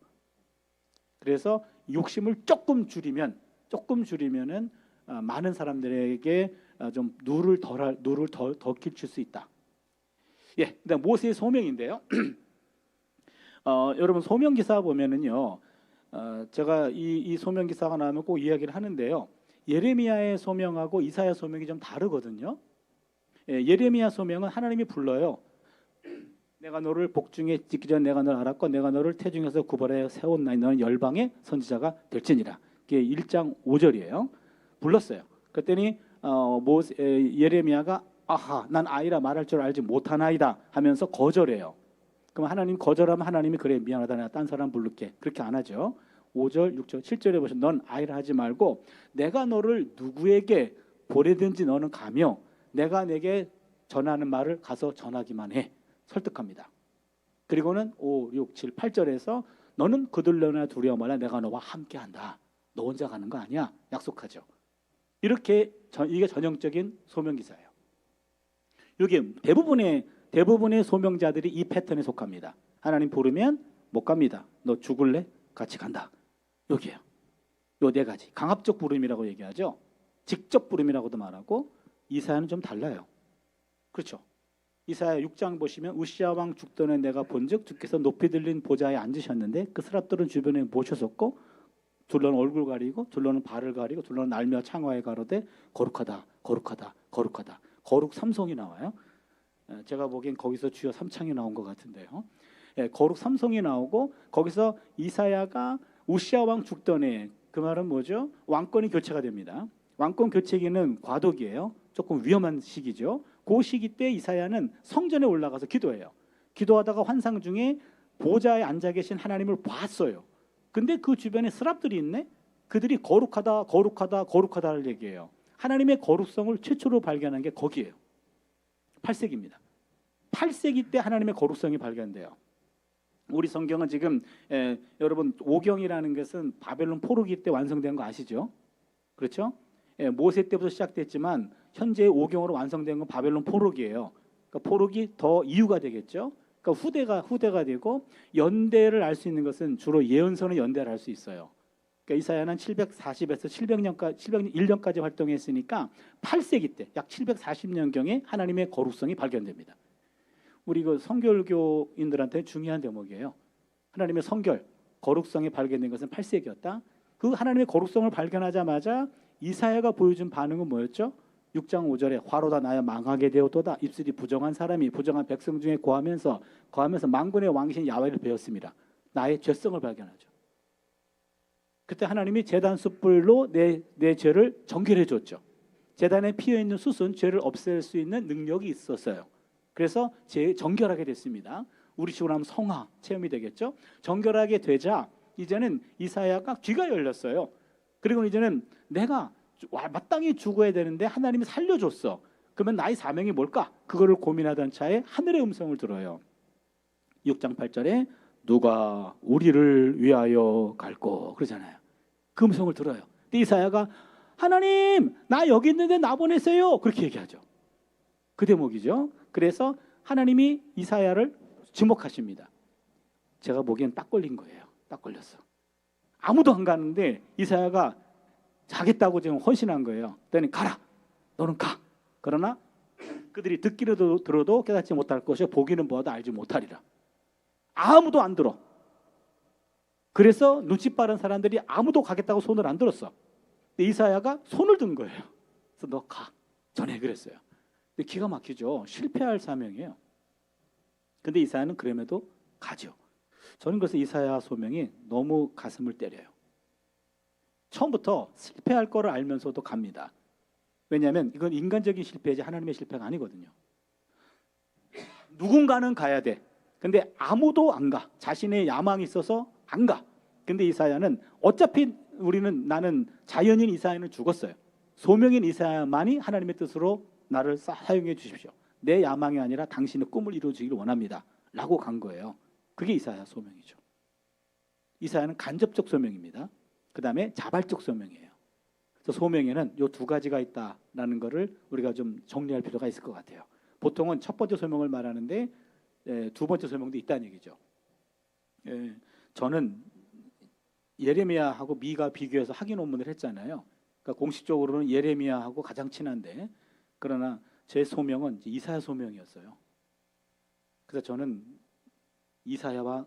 그래서 욕심을 조금 줄이면은 많은 사람들에게 좀 누를 더 끼칠 수 있다. 그다음 모세의 소명인데요. 여러분 소명 기사 보면은요. 제가 이 소명 기사가 나오면 꼭 이야기를 하는데요. 예레미야의 소명하고 이사야 소명이 좀 다르거든요. 예레미야 소명은 하나님이 불러요. 내가 너를 복중에 짓기 전 내가 너를 알았고 내가 너를 태중에서 구벌하여 세웠나니 너는 열방의 선지자가 될지니라. 이게 1장 5절이에요. 불렀어요. 그랬더니 예레미야가 아하 난 아이라 말할 줄 알지 못하나이다 하면서 거절해요. 그럼 하나님 거절하면 하나님이 그래 미안하다 내가 딴 사람 부를게. 그렇게 안 하죠. 5절, 6절, 7절에 보시면 넌 아이라 하지 말고 내가 너를 누구에게 보내든지 너는 가며 내가 내게 전하는 말을 가서 전하기만 해. 설득합니다. 그리고는 5, 6, 7, 8절에서 너는 그들로나 두려워 말라 내가 너와 함께한다. 너 혼자 가는 거 아니야. 약속하죠. 이게 전형적인 소명기사예요. 이게 대부분의 소명자들이 이 패턴에 속합니다. 하나님 부르면 못 갑니다. 너 죽을래? 같이 간다. 여기에요. 요 네 가지. 강압적 부름이라고 얘기하죠. 직접 부름이라고도 말하고 이사야는 좀 달라요. 그렇죠. 이사야 6장 보시면 우시야 왕 죽던에 내가 본즉 주께서 높이 들린 보좌에 앉으셨는데 그 스랍들은 주변에 모셔섰고 둘러는 얼굴 가리고 둘러는 발을 가리고 둘러는 날며 창화에 가로되 거룩하다 거룩하다 거룩하다. 거룩 삼성이 나와요. 제가 보기엔 거기서 주여 삼창이 나온 것 같은데요. 거룩 삼성이 나오고 거기서 이사야가 우시야 왕 죽던에 그 말은 뭐죠? 왕권이 교체가 됩니다. 왕권 교체기는 과도기예요. 조금 위험한 시기죠. 그 시기 때 이사야는 성전에 올라가서 기도해요. 기도하다가 환상 중에 보좌에 앉아 계신 하나님을 봤어요. 근데 그 주변에 스랍들이 있네. 그들이 거룩하다 거룩하다 거룩하다를 얘기해요. 하나님의 거룩성을 최초로 발견한 게 거기에요. 8세기입니다. 8세기 때 하나님의 거룩성이 발견돼요. 우리 성경은 지금 여러분 오경이라는 것은 바벨론 포로기 때 완성된 거 아시죠? 그렇죠? 모세 때부터 시작됐지만 현재 오경으로 완성된 건 바벨론 포로기예요. 그러니까 포로기 더 이유가 되겠죠. 그러니까 후대가 되고 연대를 알 수 있는 것은 주로 예언서는 연대를 알 수 있어요. 그러니까 이사야는 740에서 701년까지 활동했으니까 8세기 때 약 740년경에 하나님의 거룩성이 발견됩니다. 우리 그 성결교인들한테 중요한 대목이에요. 하나님의 성결, 거룩성이 발견된 것은 8세기였다. 그 하나님의 거룩성을 발견하자마자 이사야가 보여준 반응은 뭐였죠? 6장 5절에 화로다 나여 망하게 되었도다. 입술이 부정한 사람이 부정한 백성 중에 거하면서 만군의 왕이신 야훼를 배웠습니다. 나의 죄성을 발견하죠. 그때 하나님이 제단 숯불로 내 죄를 정결해 줬죠. 제단에 피어 있는 숯은 죄를 없앨 수 있는 능력이 있었어요. 그래서 정결하게 됐습니다. 우리 식으로 하면 성화 체험이 되겠죠. 정결하게 되자 이제는 이사야가 귀가 열렸어요. 그리고 이제는 내가 마땅히 죽어야 되는데 하나님이 살려줬어. 그러면 나의 사명이 뭘까? 그거를 고민하던 차에 하늘의 음성을 들어요. 6장 8절에 누가 우리를 위하여 갈꼬 그러잖아요. 그 음성을 들어요. 근데 이사야가 하나님 나 여기 있는데 나 보내세요 그렇게 얘기하죠. 그 대목이죠. 그래서 하나님이 이사야를 지목하십니다. 제가 보기엔 딱 걸린 거예요. 딱 걸렸어. 아무도 안 가는데 이사야가 자겠다고 지금 헌신한 거예요. 그랬더니 가라. 너는 가. 그러나 그들이 듣기로 들어도 깨닫지 못할 것이요 보기는 보아도 알지 못하리라. 아무도 안 들어. 그래서 눈치 빠른 사람들이 아무도 가겠다고 손을 안 들었어. 근데 이사야가 손을 든 거예요. 그래서 너 가. 전에 그랬어요. 근데 기가 막히죠. 실패할 사명이에요. 근데 이사야는 그럼에도 가죠. 저는 그래서 이사야 소명이 너무 가슴을 때려요. 처음부터 실패할 거를 알면서도 갑니다. 왜냐하면 이건 인간적인 실패지 하나님의 실패가 아니거든요. 누군가는 가야 돼. 근데 아무도 안 가. 자신의 야망이 있어서 안 가. 근데 이사야는 어차피 나는 자연인 이사야는 죽었어요. 소명인 이사야만이 하나님의 뜻으로 나를 사용해 주십시오. 내 야망이 아니라 당신의 꿈을 이루어주기를 원합니다. 라고 간 거예요. 그게 이사야 소명이죠. 이사야는 간접적 소명입니다. 그 다음에 자발적 소명이에요. 그래서 소명에는 이 두 가지가 있다라는 거를 우리가 좀 정리할 필요가 있을 것 같아요. 보통은 첫 번째 소명을 말하는데 두 번째 소명도 있다는 얘기죠. 저는 예레미야하고 미가 비교해서 학위 논문을 했잖아요. 그러니까 공식적으로는 예레미야하고 가장 친한데 그러나 제 소명은 이사야 소명이었어요. 그래서 저는 이사야와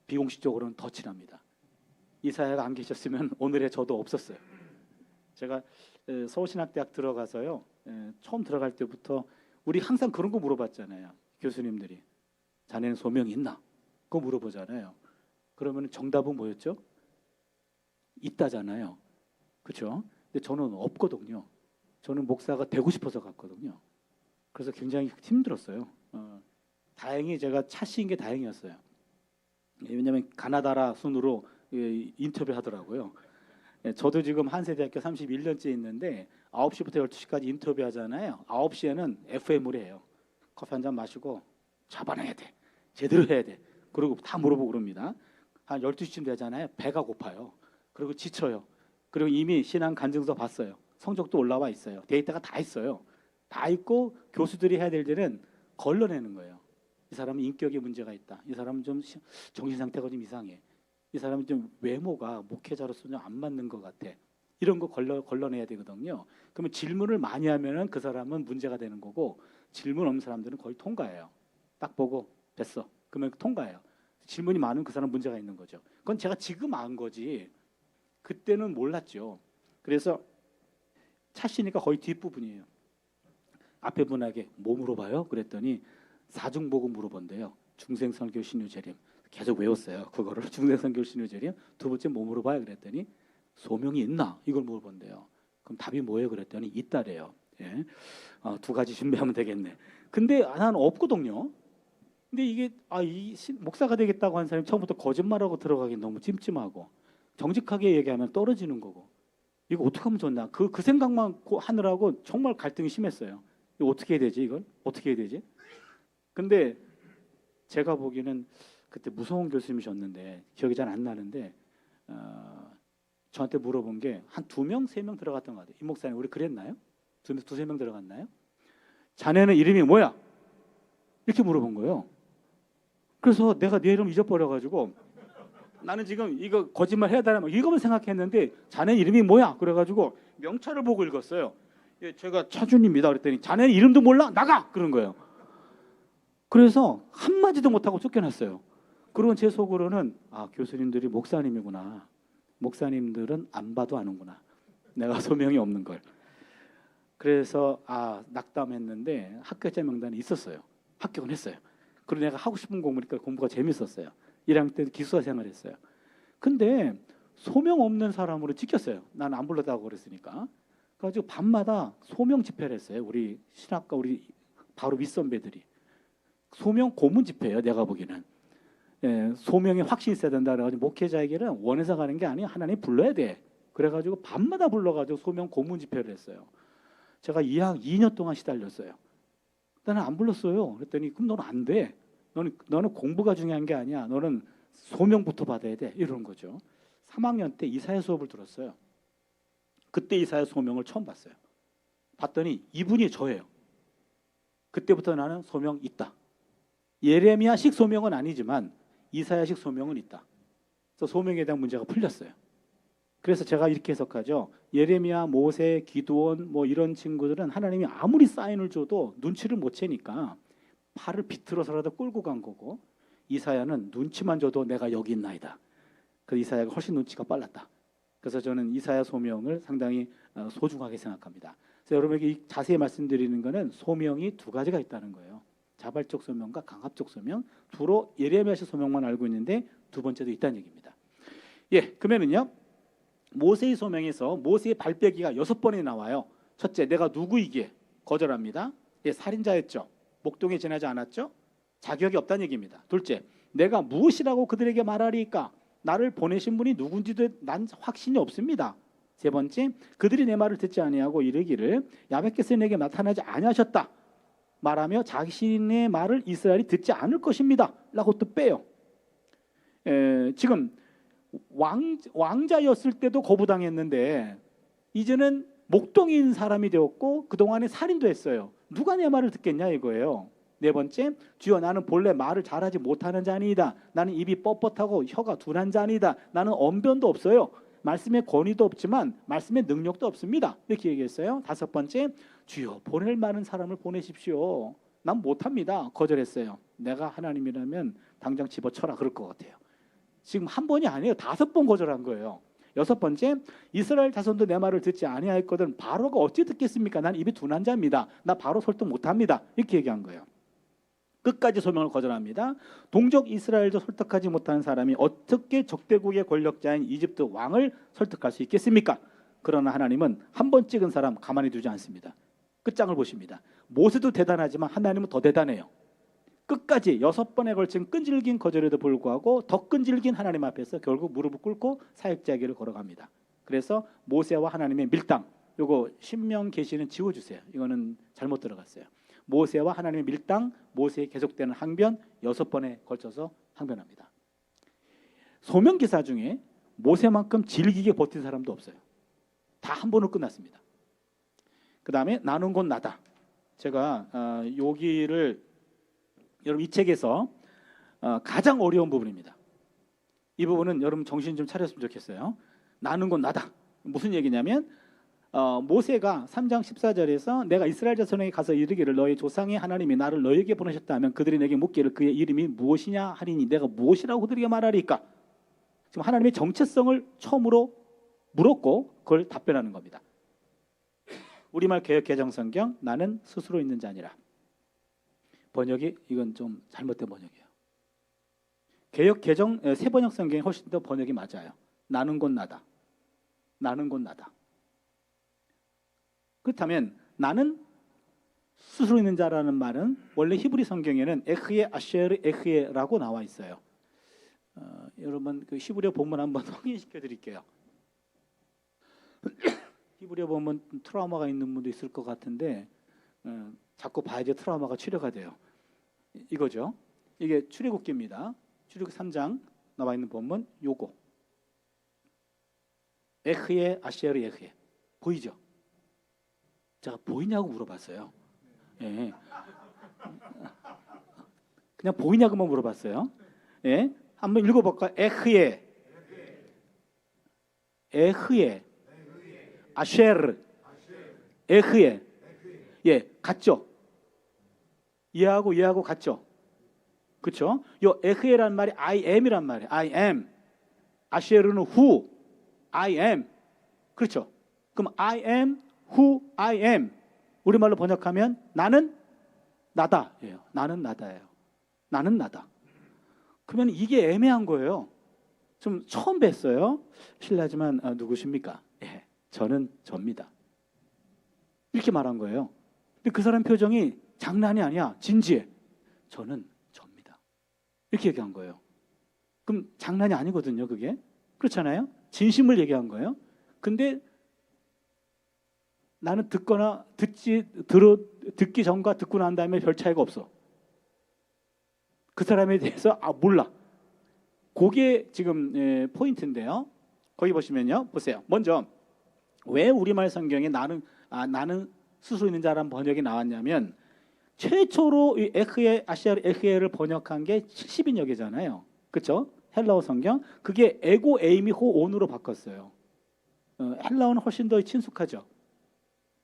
비공식적으로는 더 친합니다. 이사야가 안 계셨으면 오늘의 저도 없었어요. 제가 서울신학대학 들어가서요. 처음 들어갈 때부터 우리 항상 그런 거 물어봤잖아요. 교수님들이 자네는 소명이 있나? 그거 물어보잖아요. 그러면 정답은 뭐였죠? 있다잖아요. 그렇죠? 근데 저는 없거든요. 저는 목사가 되고 싶어서 갔거든요. 그래서 굉장히 힘들었어요. 다행히 제가 차씨인 게 다행이었어요. 왜냐하면 가나다라 순으로 인터뷰 하더라고요. 저도 지금 한세대학교 31년째 있는데 9시부터 12시까지 인터뷰 하잖아요. 9시에는 FM을 해요. 커피 한 잔 마시고 잡아내야 돼. 제대로 해야 돼. 그리고 다 물어보고 그럽니다. 한 12시쯤 되잖아요. 배가 고파요. 그리고 지쳐요. 그리고 이미 신앙 간증서 봤어요. 성적도 올라와 있어요. 데이터가 다 있어요. 다 있고 교수들이 해야 될 일은 걸러내는 거예요. 이 사람은 인격에 문제가 있다. 이 사람은 좀 정신 상태가 좀 이상해. 이 사람은 좀 외모가 목회자로서 좀 안 맞는 것 같아. 이런 거 걸러내야 되거든요. 그러면 질문을 많이 하면은 그 사람은 문제가 되는 거고 질문 없는 사람들은 거의 통과해요. 딱 보고 됐어. 그러면 통과해요. 질문이 많으면 그 사람 문제가 있는 거죠. 그건 제가 지금 안 거지. 그때는 몰랐죠. 그래서 차시니까 거의 뒷부분이에요. 앞에 분에게 뭐 물어봐요? 그랬더니 사중보고 물어본대요. 중생선교 신유재림. 계속 외웠어요. 그거를 중생선교 신유재림. 두 번째 뭐 물어봐요? 그랬더니 소명이 있나? 이걸 물어본대요. 그럼 답이 뭐예요? 그랬더니 있다래요. 예. 두 가지 준비하면 되겠네. 근데 나는 없거든요. 근데 이게 목사가 되겠다고 한 사람이 처음부터 거짓말하고 들어가기 너무 찜찜하고 정직하게 얘기하면 떨어지는 거고 이거 어떻게 하면 좋나? 그 생각만 하느라고 정말 갈등이 심했어요. 이거 어떻게 해야 되지? 이걸 어떻게 해야 되지? 근데 제가 보기에는 그때 무서운 교수님이셨는데 기억이 잘 안 나는데 저한테 물어본 게 한 2명, 3명 들어갔던 것 같아요. 이 목사님 우리 그랬나요? 두세 명 들어갔나요? 자네는 이름이 뭐야? 이렇게 물어본 거예요. 그래서 내가 내 이름 잊어버려가지고 나는 지금 이거 거짓말 해야 되나 이거만 생각했는데 자네 이름이 뭐야? 그래가지고 명찰을 보고 읽었어요. 예, 제가 차준입니다. 그랬더니 자네는 이름도 몰라? 나가! 그런 거예요. 그래서 한마디도 못하고 쫓겨났어요. 그러고 제 속으로는 교수님들이 목사님이구나. 목사님들은 안 봐도 아는구나. 내가 소명이 없는 걸. 그래서 낙담했는데 합격자 명단에 있었어요. 합격은 했어요. 그리고 내가 하고 싶은 공부니까 공부가 재밌었어요. 1학년 때 기숙사 생활했어요. 근데 소명 없는 사람으로 찍혔어요. 나는 안 불렀다고 그랬으니까. 그래가지고 밤마다 소명 집회를 했어요. 우리 신학과 우리 바로 윗선배들이. 소명 고문 집회예요. 내가 보기에는. 소명에 확신이 있어야 된다 그래가지고 목회자에게는 원해서 가는 게 아니야. 하나님 불러야 돼. 그래가지고 밤마다 불러가지고 소명 고문 집회를 했어요. 제가 2년 동안 시달렸어요. 나는 안 불렀어요. 그랬더니 그럼 너는 안 돼. 너는 공부가 중요한 게 아니야. 너는 소명부터 받아야 돼. 이런 거죠. 3학년 때 이사야 수업을 들었어요. 그때 이사야 소명을 처음 봤어요. 봤더니 이분이 저예요. 그때부터 나는 소명 있다. 예레미야식 소명은 아니지만 이사야식 소명은 있다. 그래서 소명에 대한 문제가 풀렸어요. 그래서 제가 이렇게 해석하죠. 예레미야, 모세, 기드온 뭐 이런 친구들은 하나님이 아무리 사인을 줘도 눈치를 못 채니까 팔을 비틀어서라도 끌고 간 거고, 이사야는 눈치만 줘도 내가 여기 있나이다. 그 이사야가 훨씬 눈치가 빨랐다. 그래서 저는 이사야 소명을 상당히 소중하게 생각합니다. 그래서 여러분에게 자세히 말씀드리는 것은 소명이 두 가지가 있다는 거예요. 자발적 소명과 강압적 소명. 주로 예레미야식 소명만 알고 있는데 두 번째도 있다는 얘기입니다. 그러면은요. 모세의 소명에서 모세의 발빼기가 6번이 나와요. 첫째, 내가 누구이기에 거절합니다. 살인자였죠. 목동에 지나지 않았죠. 자격이 없다는 얘기입니다. 둘째, 내가 무엇이라고 그들에게 말하리까? 나를 보내신 분이 누군지도 난 확신이 없습니다. 세 번째, 그들이 내 말을 듣지 아니하고 이르기를 야훼께서 내게 나타나지 아니하셨다 말하며 자신의 말을 이스라엘이 듣지 않을 것입니다 라고 또 빼요. 지금 왕자였을 때도 거부당했는데 이제는 목동인 사람이 되었고 그동안에 살인도 했어요. 누가 내 말을 듣겠냐 이거예요. 네 번째, 주여 나는 본래 말을 잘하지 못하는 자니이다. 나는 입이 뻣뻣하고 혀가 둔한 자니이다. 나는 언변도 없어요. 말씀의 권위도 없지만 말씀의 능력도 없습니다. 이렇게 얘기했어요. 다섯 번째, 주여 보낼 만한 사람을 보내십시오. 난 못합니다. 거절했어요. 내가 하나님이라면 당장 집어쳐라 그럴 것 같아요. 지금 한 번이 아니에요. 5번 거절한 거예요. 여섯 번째, 이스라엘 자손도 내 말을 듣지 아니하였거든 바로가 어찌 듣겠습니까? 난 입이 둔한 자입니다. 나 바로 설득 못합니다. 이렇게 얘기한 거예요. 끝까지 소명을 거절합니다. 동족 이스라엘도 설득하지 못하는 사람이 어떻게 적대국의 권력자인 이집트 왕을 설득할 수 있겠습니까? 그러나 하나님은 한 번 찍은 사람 가만히 두지 않습니다. 끝장을 보십니다. 모세도 대단하지만 하나님은 더 대단해요. 끝까지 6번에 걸친 끈질긴 거절에도 불구하고 더 끈질긴 하나님 앞에서 결국 무릎을 꿇고 사역자의 길을 걸어갑니다. 그래서 모세와 하나님의 밀당, 요거 신명 계시는 지워주세요. 이거는 잘못 들어갔어요. 모세와 하나님의 밀당, 모세의 계속되는 항변 6번에 걸쳐서 항변합니다. 소명기사 중에 모세만큼 질기게 버틴 사람도 없어요. 다 한 번으로 끝났습니다. 그 다음에 나는 곧 나다. 제가 여기를 여러분 이 책에서 가장 어려운 부분입니다. 이 부분은 여러분 정신 좀 차렸으면 좋겠어요. 나는 곧 나다. 무슨 얘기냐면 모세가 3장 14절에서 내가 이스라엘 자손에게 가서 이르기를 너희 조상의 하나님이 나를 너희에게 보내셨다 하면 그들이 내게 묻기를 그의 이름이 무엇이냐 하리니 내가 무엇이라고 그들에게 말하리까? 지금 하나님의 정체성을 처음으로 물었고 그걸 답변하는 겁니다. 우리말 개역 개정 성경 나는 스스로 있는 자니라. 번역이 이건 좀 잘못된 번역이에요. 개역 개정 새 번역 성경이 훨씬 더 번역이 맞아요. 나는 곧 나다. 나는 곧 나다. 그렇다면 나는 스스로 있는 자라는 말은 원래 히브리 성경에는 에흐예 아쉐르 에흐예라고 나와 있어요. 여러분 그 히브리어 본문 한번 확인시켜 드릴게요. 히브리어 본문 트라우마가 있는 분도 있을 것 같은데 자꾸 봐야지 트라우마가 치료가 돼요. 이거죠. 이게 출애굽기입니다. 출애굽기 3장 나와 있는 본문 요거. 에흐예 아쉐르 에흐예. 보이죠? 제가 보이냐고 물어봤어요. 예. 그냥 보이냐고만 물어봤어요. 예. 한번 읽어볼까요? 에흐예, 에흐예, 아쉐르, 에흐예. 예, 같죠? 얘하고 같죠? 그렇죠? 요 에흐에란 말이 I am이란 말이에요. I am. 아쉐르는 who, I am. 그렇죠? 그럼 I am who I am. 우리말로 번역하면 나는 나다예요. 나는 나다예요. 나는 나다. 그러면 이게 애매한 거예요. 좀 처음 뵀어요. 실례하지만 누구십니까? 예, 저는 접니다. 이렇게 말한 거예요. 근데 그 사람 표정이 장난이 아니야. 진지해. 저는 접니다. 이렇게 얘기한 거예요. 그럼 장난이 아니거든요, 그게. 그렇잖아요? 진심을 얘기한 거예요. 근데 나는 듣기 전과 듣고 난 다음에 별 차이가 없어. 그 사람에 대해서 몰라. 그게 지금 포인트인데요. 거기 보시면요, 보세요. 먼저 왜 우리말 성경에 나는 스스로 있는 자라는 번역이 나왔냐면 최초로 이 아시아르 에흐에를 번역한 게 70인역이잖아요. 그렇죠? 헬라어 성경. 그게 에고 에이미 호 온으로 바꿨어요. 헬라어는 훨씬 더 친숙하죠.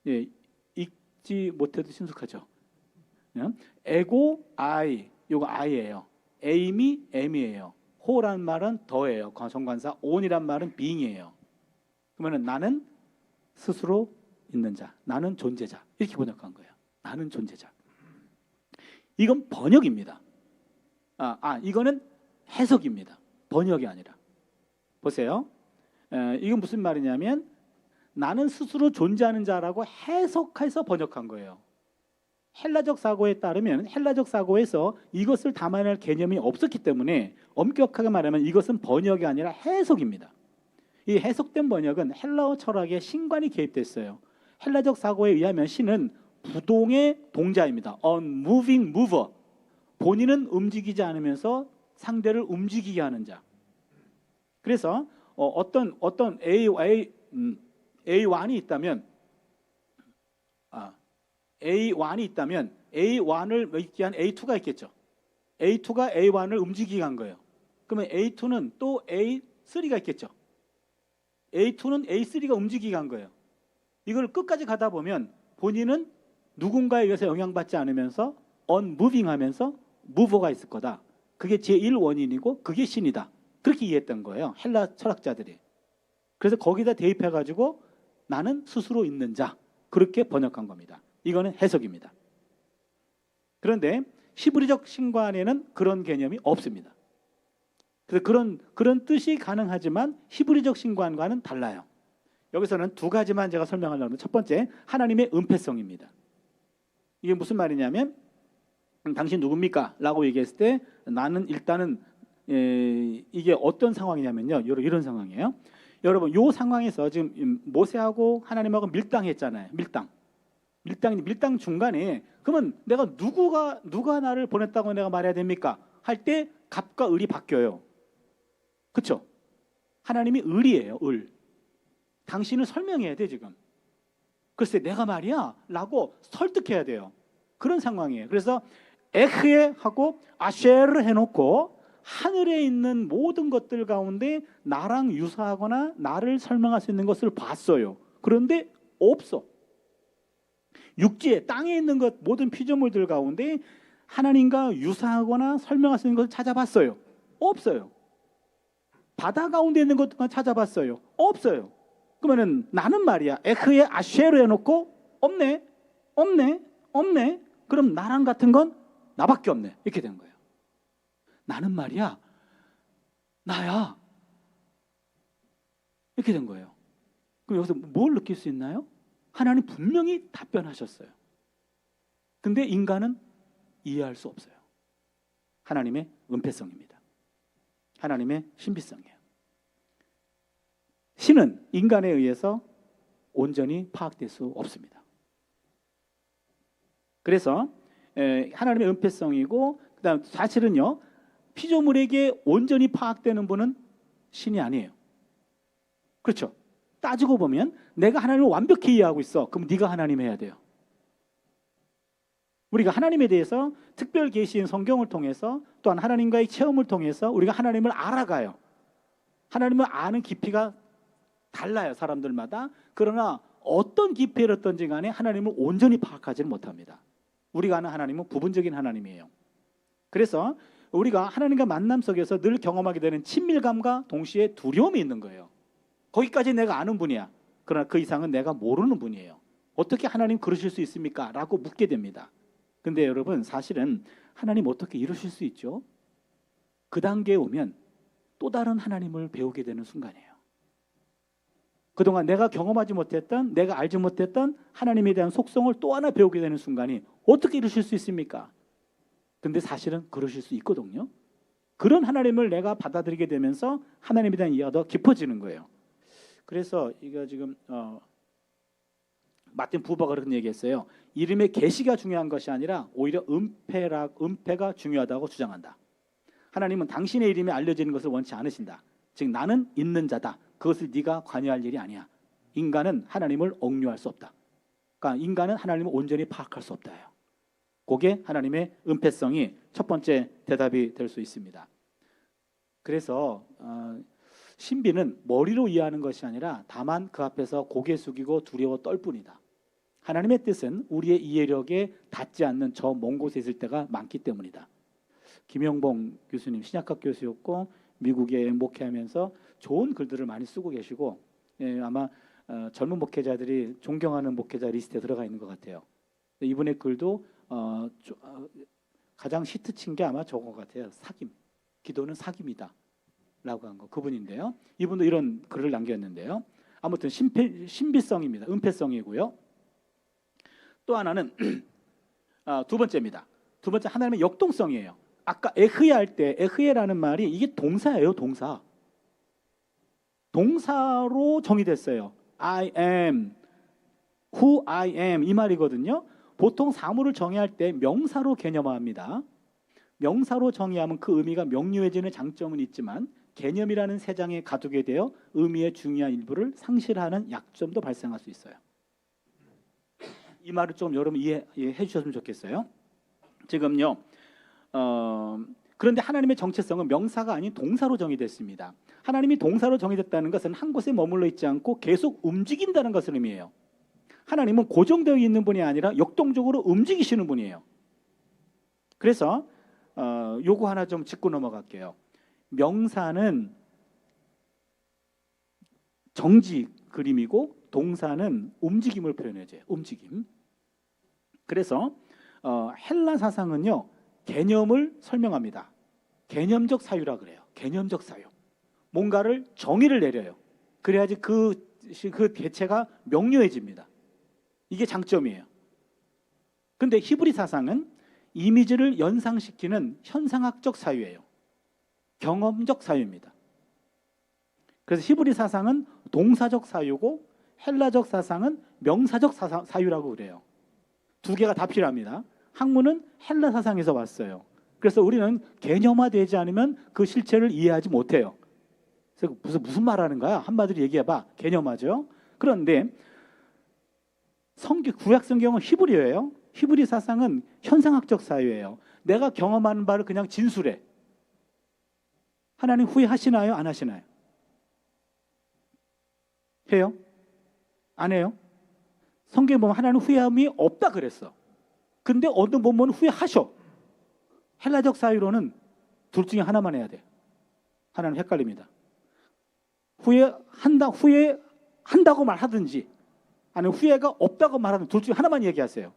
예, 읽지 못해도 친숙하죠. 에고 아이, 요거 아이예요. 에임이 M이에요. 호란 말은 더예요. 정관사. 온이란 말은 being이에요. 그러면 나는 스스로 있는 자, 나는 존재자, 이렇게 번역한 거예요. 나는 존재자. 이건 번역입니다. 이거는 해석입니다. 번역이 아니라. 보세요. 이건 무슨 말이냐면 나는 스스로 존재하는 자라고 해석해서 번역한 거예요. 헬라적 사고에 따르면 헬라적 사고에서 이것을 담아낼 개념이 없었기 때문에 엄격하게 말하면 이것은 번역이 아니라 해석입니다. 이 해석된 번역은 헬라어 철학에 신관이 개입됐어요. 헬라적 사고에 의하면 신은 부동의 동자입니다. unmoving mover. 본인은 움직이지 않으면서 상대를 움직이게 하는 자. 그래서 어떤 A1이 있다면 A1이 있다면 A1을 있게 한 A2가 있겠죠. A2가 A1을 움직이게 한 거예요. 그러면 A2는 또 A3가 있겠죠. A2는 A3가 움직이게 한 거예요. 이걸 끝까지 가다 보면 본인은 누군가에 의해서 영향받지 않으면서 unmoving 하면서 mover가 있을 거다. 그게 제1 원인이고 그게 신이다. 그렇게 이해했던 거예요. 헬라 철학자들이. 그래서 거기다 대입해가지고 나는 스스로 있는 자. 그렇게 번역한 겁니다. 이거는 해석입니다. 그런데 히브리적 신관에는 그런 개념이 없습니다. 그래서 그런 뜻이 가능하지만 히브리적 신관과는 달라요. 여기서는 두 가지만 제가 설명하려고 합니다. 첫 번째, 하나님의 은폐성입니다. 이게 무슨 말이냐면 당신 누굽니까? 라고 얘기했을 때 나는 일단은 이게 어떤 상황이냐면요. 이런 상황이에요. 여러분, 이 상황에서 지금 모세하고 하나님하고 밀당했잖아요. 밀당 중간에 그러면 내가 누가 나를 보냈다고 내가 말해야 됩니까? 할 때 갑과 을이 바뀌어요. 그렇죠? 하나님이 을이에요. 을. 당신을 설명해야 돼 지금. 글쎄 내가 말이야 라고 설득해야 돼요. 그런 상황이에요. 그래서 에흐에 하고 아쉐르 해놓고 하늘에 있는 모든 것들 가운데 나랑 유사하거나 나를 설명할 수 있는 것을 봤어요. 그런데 없어. 육지에 땅에 있는 것 모든 피조물들 가운데 하나님과 유사하거나 설명할 수 있는 것을 찾아봤어요. 없어요. 바다 가운데 있는 것도 찾아봤어요. 없어요. 그러면은 나는 말이야 에흐에 아쉐르 해놓고 없네. 그럼 나랑 같은 건 나밖에 없네. 이렇게 된 거예요. 나는 말이야 나야. 이렇게 된 거예요. 그럼 여기서 뭘 느낄 수 있나요? 하나님 분명히 답변하셨어요. 근데 인간은 이해할 수 없어요. 하나님의 은폐성입니다. 하나님의 신비성이에요. 신은 인간에 의해서 온전히 파악될 수 없습니다. 그래서 하나님의 은폐성이고 그다음 사실은요. 피조물에게 온전히 파악되는 분은 신이 아니에요. 그렇죠? 따지고 보면 내가 하나님을 완벽히 이해하고 있어. 그럼 네가 하나님 해야 돼요. 우리가 하나님에 대해서 특별 계시인 성경을 통해서 또한 하나님과의 체험을 통해서 우리가 하나님을 알아가요. 하나님을 아는 깊이가 달라요. 사람들마다. 그러나 어떤 깊이를 얻든지 간에 하나님을 온전히 파악하지는 못합니다. 우리가 아는 하나님은 부분적인 하나님이에요. 그래서 우리가 하나님과 만남 속에서 늘 경험하게 되는 친밀감과 동시에 두려움이 있는 거예요. 거기까지 내가 아는 분이야. 그러나 그 이상은 내가 모르는 분이에요. 어떻게 하나님 그러실 수 있습니까? 라고 묻게 됩니다. 근데 여러분, 사실은 하나님 어떻게 이루실 수 있죠? 그 단계에 오면 또 다른 하나님을 배우게 되는 순간이에요. 그동안 내가 경험하지 못했던, 내가 알지 못했던 하나님에 대한 속성을 또 하나 배우게 되는 순간이 어떻게 이루실 수 있습니까? 근데 사실은 그러실 수 있거든요. 그런 하나님을 내가 받아들이게 되면서 하나님에 대한 이해가 더 깊어지는 거예요. 그래서 이거 지금 마틴 부버가 그런 얘기했어요. 이름의 계시가 중요한 것이 아니라 오히려 은폐가 중요하다고 주장한다. 하나님은 당신의 이름이 알려지는 것을 원치 않으신다. 즉 나는 있는 자다. 그것을 네가 관여할 일이 아니야. 인간은 하나님을 억류할 수 없다. 그러니까 인간은 하나님을 온전히 파악할 수 없다요. 그게 하나님의 은폐성이 첫 번째 대답이 될 수 있습니다. 그래서 신비는 머리로 이해하는 것이 아니라 다만 그 앞에서 고개 숙이고 두려워 떨 뿐이다. 하나님의 뜻은 우리의 이해력에 닿지 않는 저 먼 곳에 있을 때가 많기 때문이다. 김영봉 교수님 신약학 교수였고 미국에 목회하면서 좋은 글들을 많이 쓰고 계시고 아마 젊은 목회자들이 존경하는 목회자 리스트에 들어가 있는 것 같아요. 이분의 글도 가장 히트친 게 아마 저거 같아요. 사귐. 기도는 사귐이다 라고 한 거 그분인데요. 이분도 이런 글을 남겼는데요. 아무튼 신비성입니다. 은폐성이고요. 또 하나는 두 번째입니다. 두 번째 하나님의 역동성이에요. 아까 에흐에 할 때 에흐에라는 말이 이게 동사예요. 동사로 정의됐어요. I am, who I am 이 말이거든요. 보통 사물을 정의할 때 명사로 개념화합니다. 명사로 정의하면 그 의미가 명료해지는 장점은 있지만 개념이라는 세 장에 가두게 되어 의미의 중요한 일부를 상실하는 약점도 발생할 수 있어요. 이 말을 좀 여러분 이해해 주셨으면 좋겠어요. 지금요. 그런데 하나님의 정체성은 명사가 아닌 동사로 정의됐습니다. 하나님이 동사로 정의됐다는 것은 한 곳에 머물러 있지 않고 계속 움직인다는 것을 의미해요. 하나님은 고정되어 있는 분이 아니라 역동적으로 움직이시는 분이에요. 그래서 요거 하나 좀 짚고 넘어갈게요. 명사는 정지 그림이고 동사는 움직임을 표현해줘요. 움직임. 그래서 헬라 사상은요. 개념을 설명합니다. 개념적 사유라 그래요. 개념적 사유. 뭔가를 정의를 내려요. 그래야지 그 개체가 명료해집니다. 이게 장점이에요. 근데 히브리 사상은 이미지를 연상시키는 현상학적 사유예요. 경험적 사유입니다. 그래서 히브리 사상은 동사적 사유고 헬라적 사상은 명사적 사유라고 그래요. 두 개가 다 필요합니다. 학문은 헬라 사상에서 왔어요. 그래서 우리는 개념화되지 않으면 그 실체를 이해하지 못해요. 그래서 무슨 말하는 거야? 한마디로 얘기해봐. 개념화죠. 그런데 구약 성경은 히브리어예요. 히브리 사상은 현상학적 사유예요. 내가 경험하는 바를 그냥 진술해. 하나님 후회하시나요? 안 하시나요? 해요? 안 해요? 성경에 보면 하나님 후회함이 없다 그랬어. 근데 어떤 본문은 후회하셔. 헬라적 사유로는 둘 중에 하나만 해야 돼. 하나는 헷갈립니다. 후회한다고 말하든지 아니면 후회가 없다고 말하든 둘 중에 하나만 얘기하세요.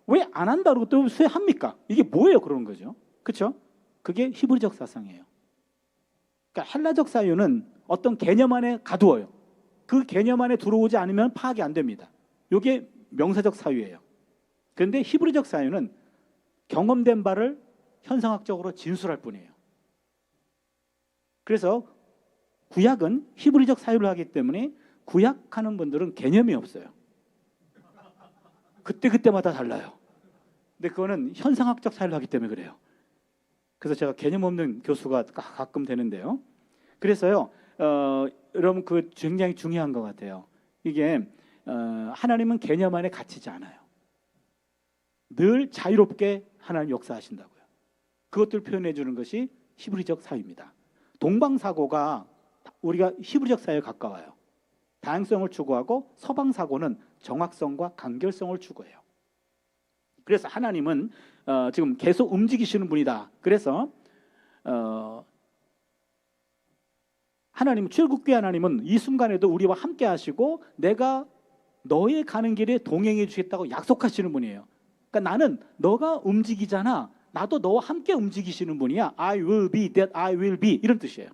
왜 안 한다고 또 후회합니까? 이게 뭐예요? 그런 거죠. 그렇죠? 그게 히브리적 사상이에요. 그러니까 헬라적 사유는 어떤 개념 안에 가두어요. 그 개념 안에 들어오지 않으면 파악이 안 됩니다. 이게 명사적 사유예요. 그런데 히브리적 사유는 경험된 바를 현상학적으로 진술할 뿐이에요. 그래서 구약은 히브리적 사유를 하기 때문에 구약하는 분들은 개념이 없어요. 그때마다 달라요. 근데 그거는 현상학적 사유를 하기 때문에 그래요. 그래서 제가 개념 없는 교수가 가끔 되는데요. 그래서요, 여러분 그 굉장히 중요한 것 같아요. 이게 하나님은 개념 안에 갇히지 않아요. 늘 자유롭게 하나님 역사하신다고요. 그것들 표현해 주는 것이 히브리적 사유입니다. 동방사고가 우리가 히브리적 사유에 가까워요. 다양성을 추구하고 서방사고는 정확성과 간결성을 추구해요. 그래서 하나님은 지금 계속 움직이시는 분이다. 그래서 하나님, 출애굽기 하나님은 이 순간에도 우리와 함께 하시고 내가 너의 가는 길에 동행해 주겠다고 약속하시는 분이에요. 그러니까 나는 너가 움직이잖아. 나도 너와 함께 움직이시는 분이야. I will be that I will be 이런 뜻이에요.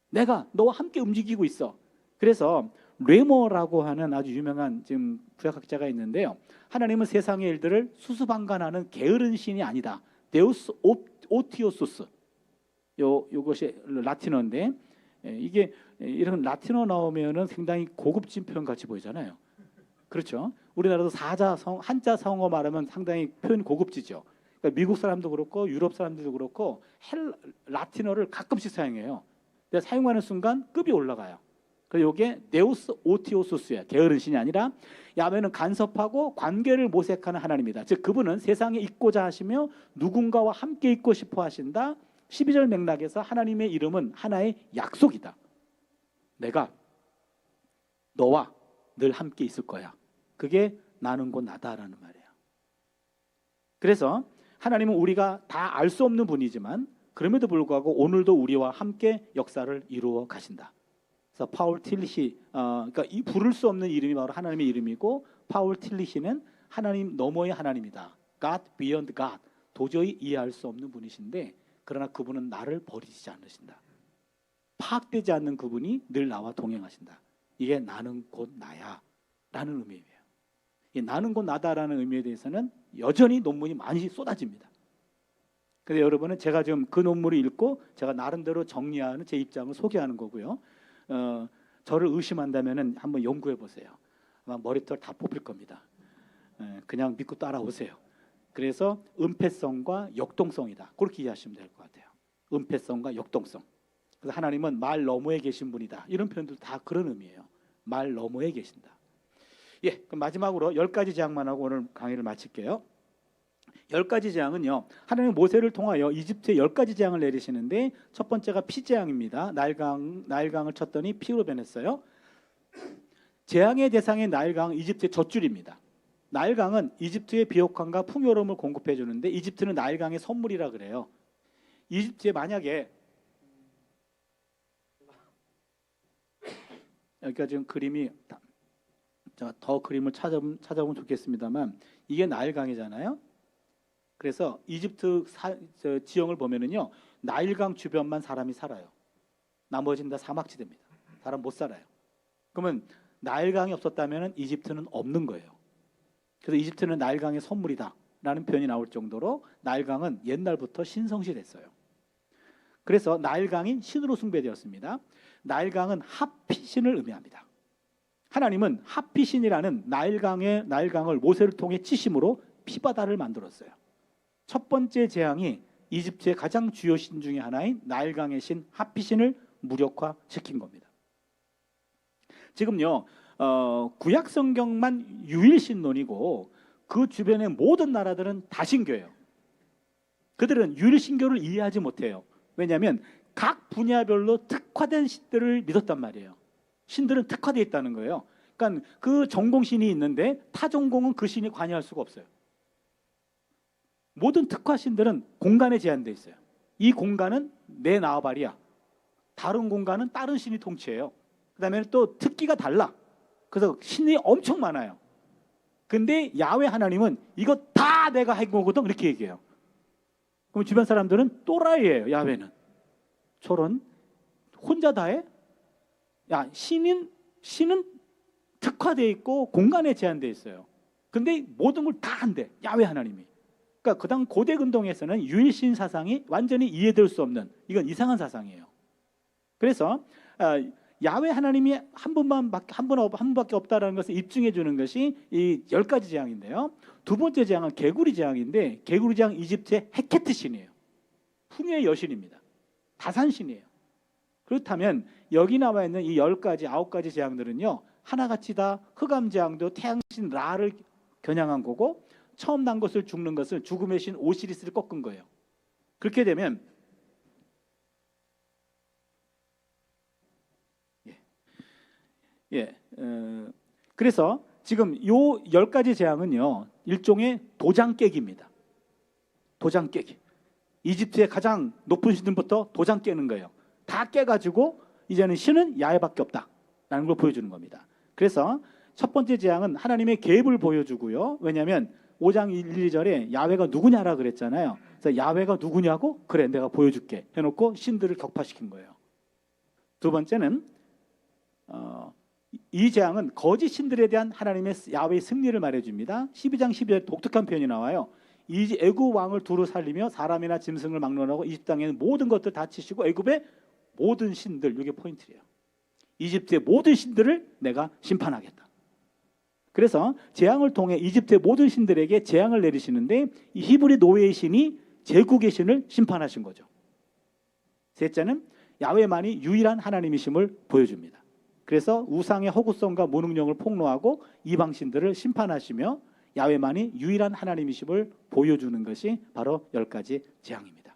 내가 너와 함께 움직이고 있어. 그래서 레머라고 하는 아주 유명한 지금 구약학자가 있는데요. 하나님은 세상의 일들을 수수방관하는 게으른 신이 아니다. 데우스 오티오소스. 요것이 라틴어인데 이게 이런 라틴어 나오면은 상당히 고급진 표현 같이 보이잖아요. 그렇죠? 우리나라도 한자 성어 말하면 상당히 표현 고급지죠. 그러니까 미국 사람도 그렇고 유럽 사람들도 그렇고 라틴어를 가끔씩 사용해요. 근데 사용하는 순간 급이 올라가요. 그래서 이게 데우스 오티오소스야. 게으른 신이 아니라 야훼는 간섭하고 관계를 모색하는 하나님이다. 즉 그분은 세상에 있고자 하시며 누군가와 함께 있고 싶어 하신다. 12절 맥락에서 하나님의 이름은 하나의 약속이다. 내가 너와 늘 함께 있을 거야. 그게 나는 곧 나다라는 말이에요. 그래서 하나님은 우리가 다 알 수 없는 분이지만 그럼에도 불구하고 오늘도 우리와 함께 역사를 이루어 가신다. 그래서 파울 틸리시, 그러니까 이 부를 수 없는 이름이 바로 하나님의 이름이고 파울 틸리시는 하나님 너머의 하나님이다. God beyond God. 도저히 이해할 수 없는 분이신데 그러나 그분은 나를 버리지 않으신다. 파악되지 않는 그분이 늘 나와 동행하신다. 이게 나는 곧 나야 라는 의미예요. 이 나는 곧 나다라는 의미에 대해서는 여전히 논문이 많이 쏟아집니다. 그래서 여러분은 제가 지금 그 논문을 읽고 제가 나름대로 정리하는 제 입장을 소개하는 거고요. 저를 의심한다면 한번 연구해 보세요. 아마 머리털 다 뽑힐 겁니다. 그냥 믿고 따라오세요. 그래서 은폐성과 역동성이다. 그렇게 이해하시면 될 것 같아요. 은폐성과 역동성. 그래서 하나님은 말 너머에 계신 분이다. 이런 표현들 다 그런 의미예요. 말 너머에 계신다. 예, 그럼 마지막으로 10가지 재앙만 하고 오늘 강의를 마칠게요. 10가지 재앙은요. 하나님은 모세를 통하여 이집트에 10가지 재앙을 내리시는데 첫 번째가 피재앙입니다. 나일강을 쳤더니 피로 변했어요. 재앙의 대상의 나일강, 이집트의 젖줄입니다. 나일강은 이집트의 비옥함과 풍요로움을 공급해 주는데 이집트는 나일강의 선물이라 그래요. 이집트에 만약에 여기가 지금 그림이 더 그림을 찾아보면 좋겠습니다만 이게 나일강이잖아요. 그래서 이집트 지형을 보면은요 나일강 주변만 사람이 살아요. 나머지는 다 사막지대입니다. 사람 못 살아요. 그러면 나일강이 없었다면 이집트는 없는 거예요. 그래서 이집트는 나일강의 선물이다라는 표현이 나올 정도로 나일강은 옛날부터 신성시 됐어요. 그래서 나일강이 신으로 숭배되었습니다. 나일강은 하피신을 의미합니다. 하나님은 하피신이라는 나일강을 모세를 통해 치심으로 피바다를 만들었어요. 첫 번째 재앙이 이집트의 가장 주요 신 중에 하나인 나일강의 신 하피신을 무력화시킨 겁니다. 지금요 구약 성경만 유일신론이고 그 주변의 모든 나라들은 다신교예요. 그들은 유일신교를 이해하지 못해요. 왜냐하면 각 분야별로 특화된 신들을 믿었단 말이에요. 신들은 특화되어 있다는 거예요. 그러니까 그 전공신이 있는데 타 전공은 그 신이 관여할 수가 없어요. 모든 특화신들은 공간에 제한되어 있어요. 이 공간은 내 나와바리야. 다른 공간은 다른 신이 통치해요. 그 다음에 또 특기가 달라. 그래서 신이 엄청 많아요. 근데 야훼 하나님은 이거 다 내가 한 거거든 이렇게 얘기해요. 그럼 주변 사람들은 또라이예요. 야훼는 저런 혼자 다 해? 야 신은 특화되어 있고 공간에 제한되어 있어요. 근데 모든 걸 다 한대 야훼 하나님이. 그러니까 그 당 고대 근동에서는 유일신 사상이 완전히 이해될 수 없는 이건 이상한 사상이에요. 그래서 야훼 하나님이 한 분밖에 없다라는 것을 입증해 주는 것이 이 10가지 재앙인데요. 두 번째 재앙은 개구리 재앙인데 개구리 재앙 이집트의 헤케트 신이에요. 풍요의 여신입니다. 다산신이에요. 그렇다면 여기 나와 있는 이 10가지, 9가지 재앙들은요 하나같이 다 흑암 재앙도 태양신 라를 겨냥한 거고 처음 난 것을 죽는 것을 죽음의 신 오시리스를 꺾은 거예요. 그렇게 되면 그래서 지금 요 10가지 재앙은요 일종의 도장 깨기입니다. 도장 깨기. 이집트의 가장 높은 신들부터 도장 깨는 거예요. 다 깨가지고 이제는 신은 야훼밖에 없다라는 걸 보여주는 겁니다. 그래서 첫 번째 재앙은 하나님의 계획을 보여주고요. 왜냐하면 5장 1, 2절에 야훼가 누구냐라 그랬잖아요. 그래서 야훼가 누구냐고? 그래, 내가 보여줄게 해놓고 신들을 격파시킨 거예요. 두 번째는 이 재앙은 거짓 신들에 대한 하나님의 야훼의 승리를 말해줍니다. 12장 12절에 독특한 표현이 나와요. 이 애굽 왕을 두루 살리며 사람이나 짐승을 막론하고 이집트 땅에 있는 모든 것들 다 치시고 애굽의 모든 신들, 이게 포인트예요. 이집트의 모든 신들을 내가 심판하겠다. 그래서 재앙을 통해 이집트의 모든 신들에게 재앙을 내리시는데 이 히브리 노예의 신이 제국의 신을 심판하신 거죠. 셋째는 야훼만이 유일한 하나님이심을 보여줍니다. 그래서 우상의 허구성과 무능력을 폭로하고 이방 신들을 심판하시며 야훼만이 유일한 하나님이심을 보여주는 것이 바로 10가지 재앙입니다.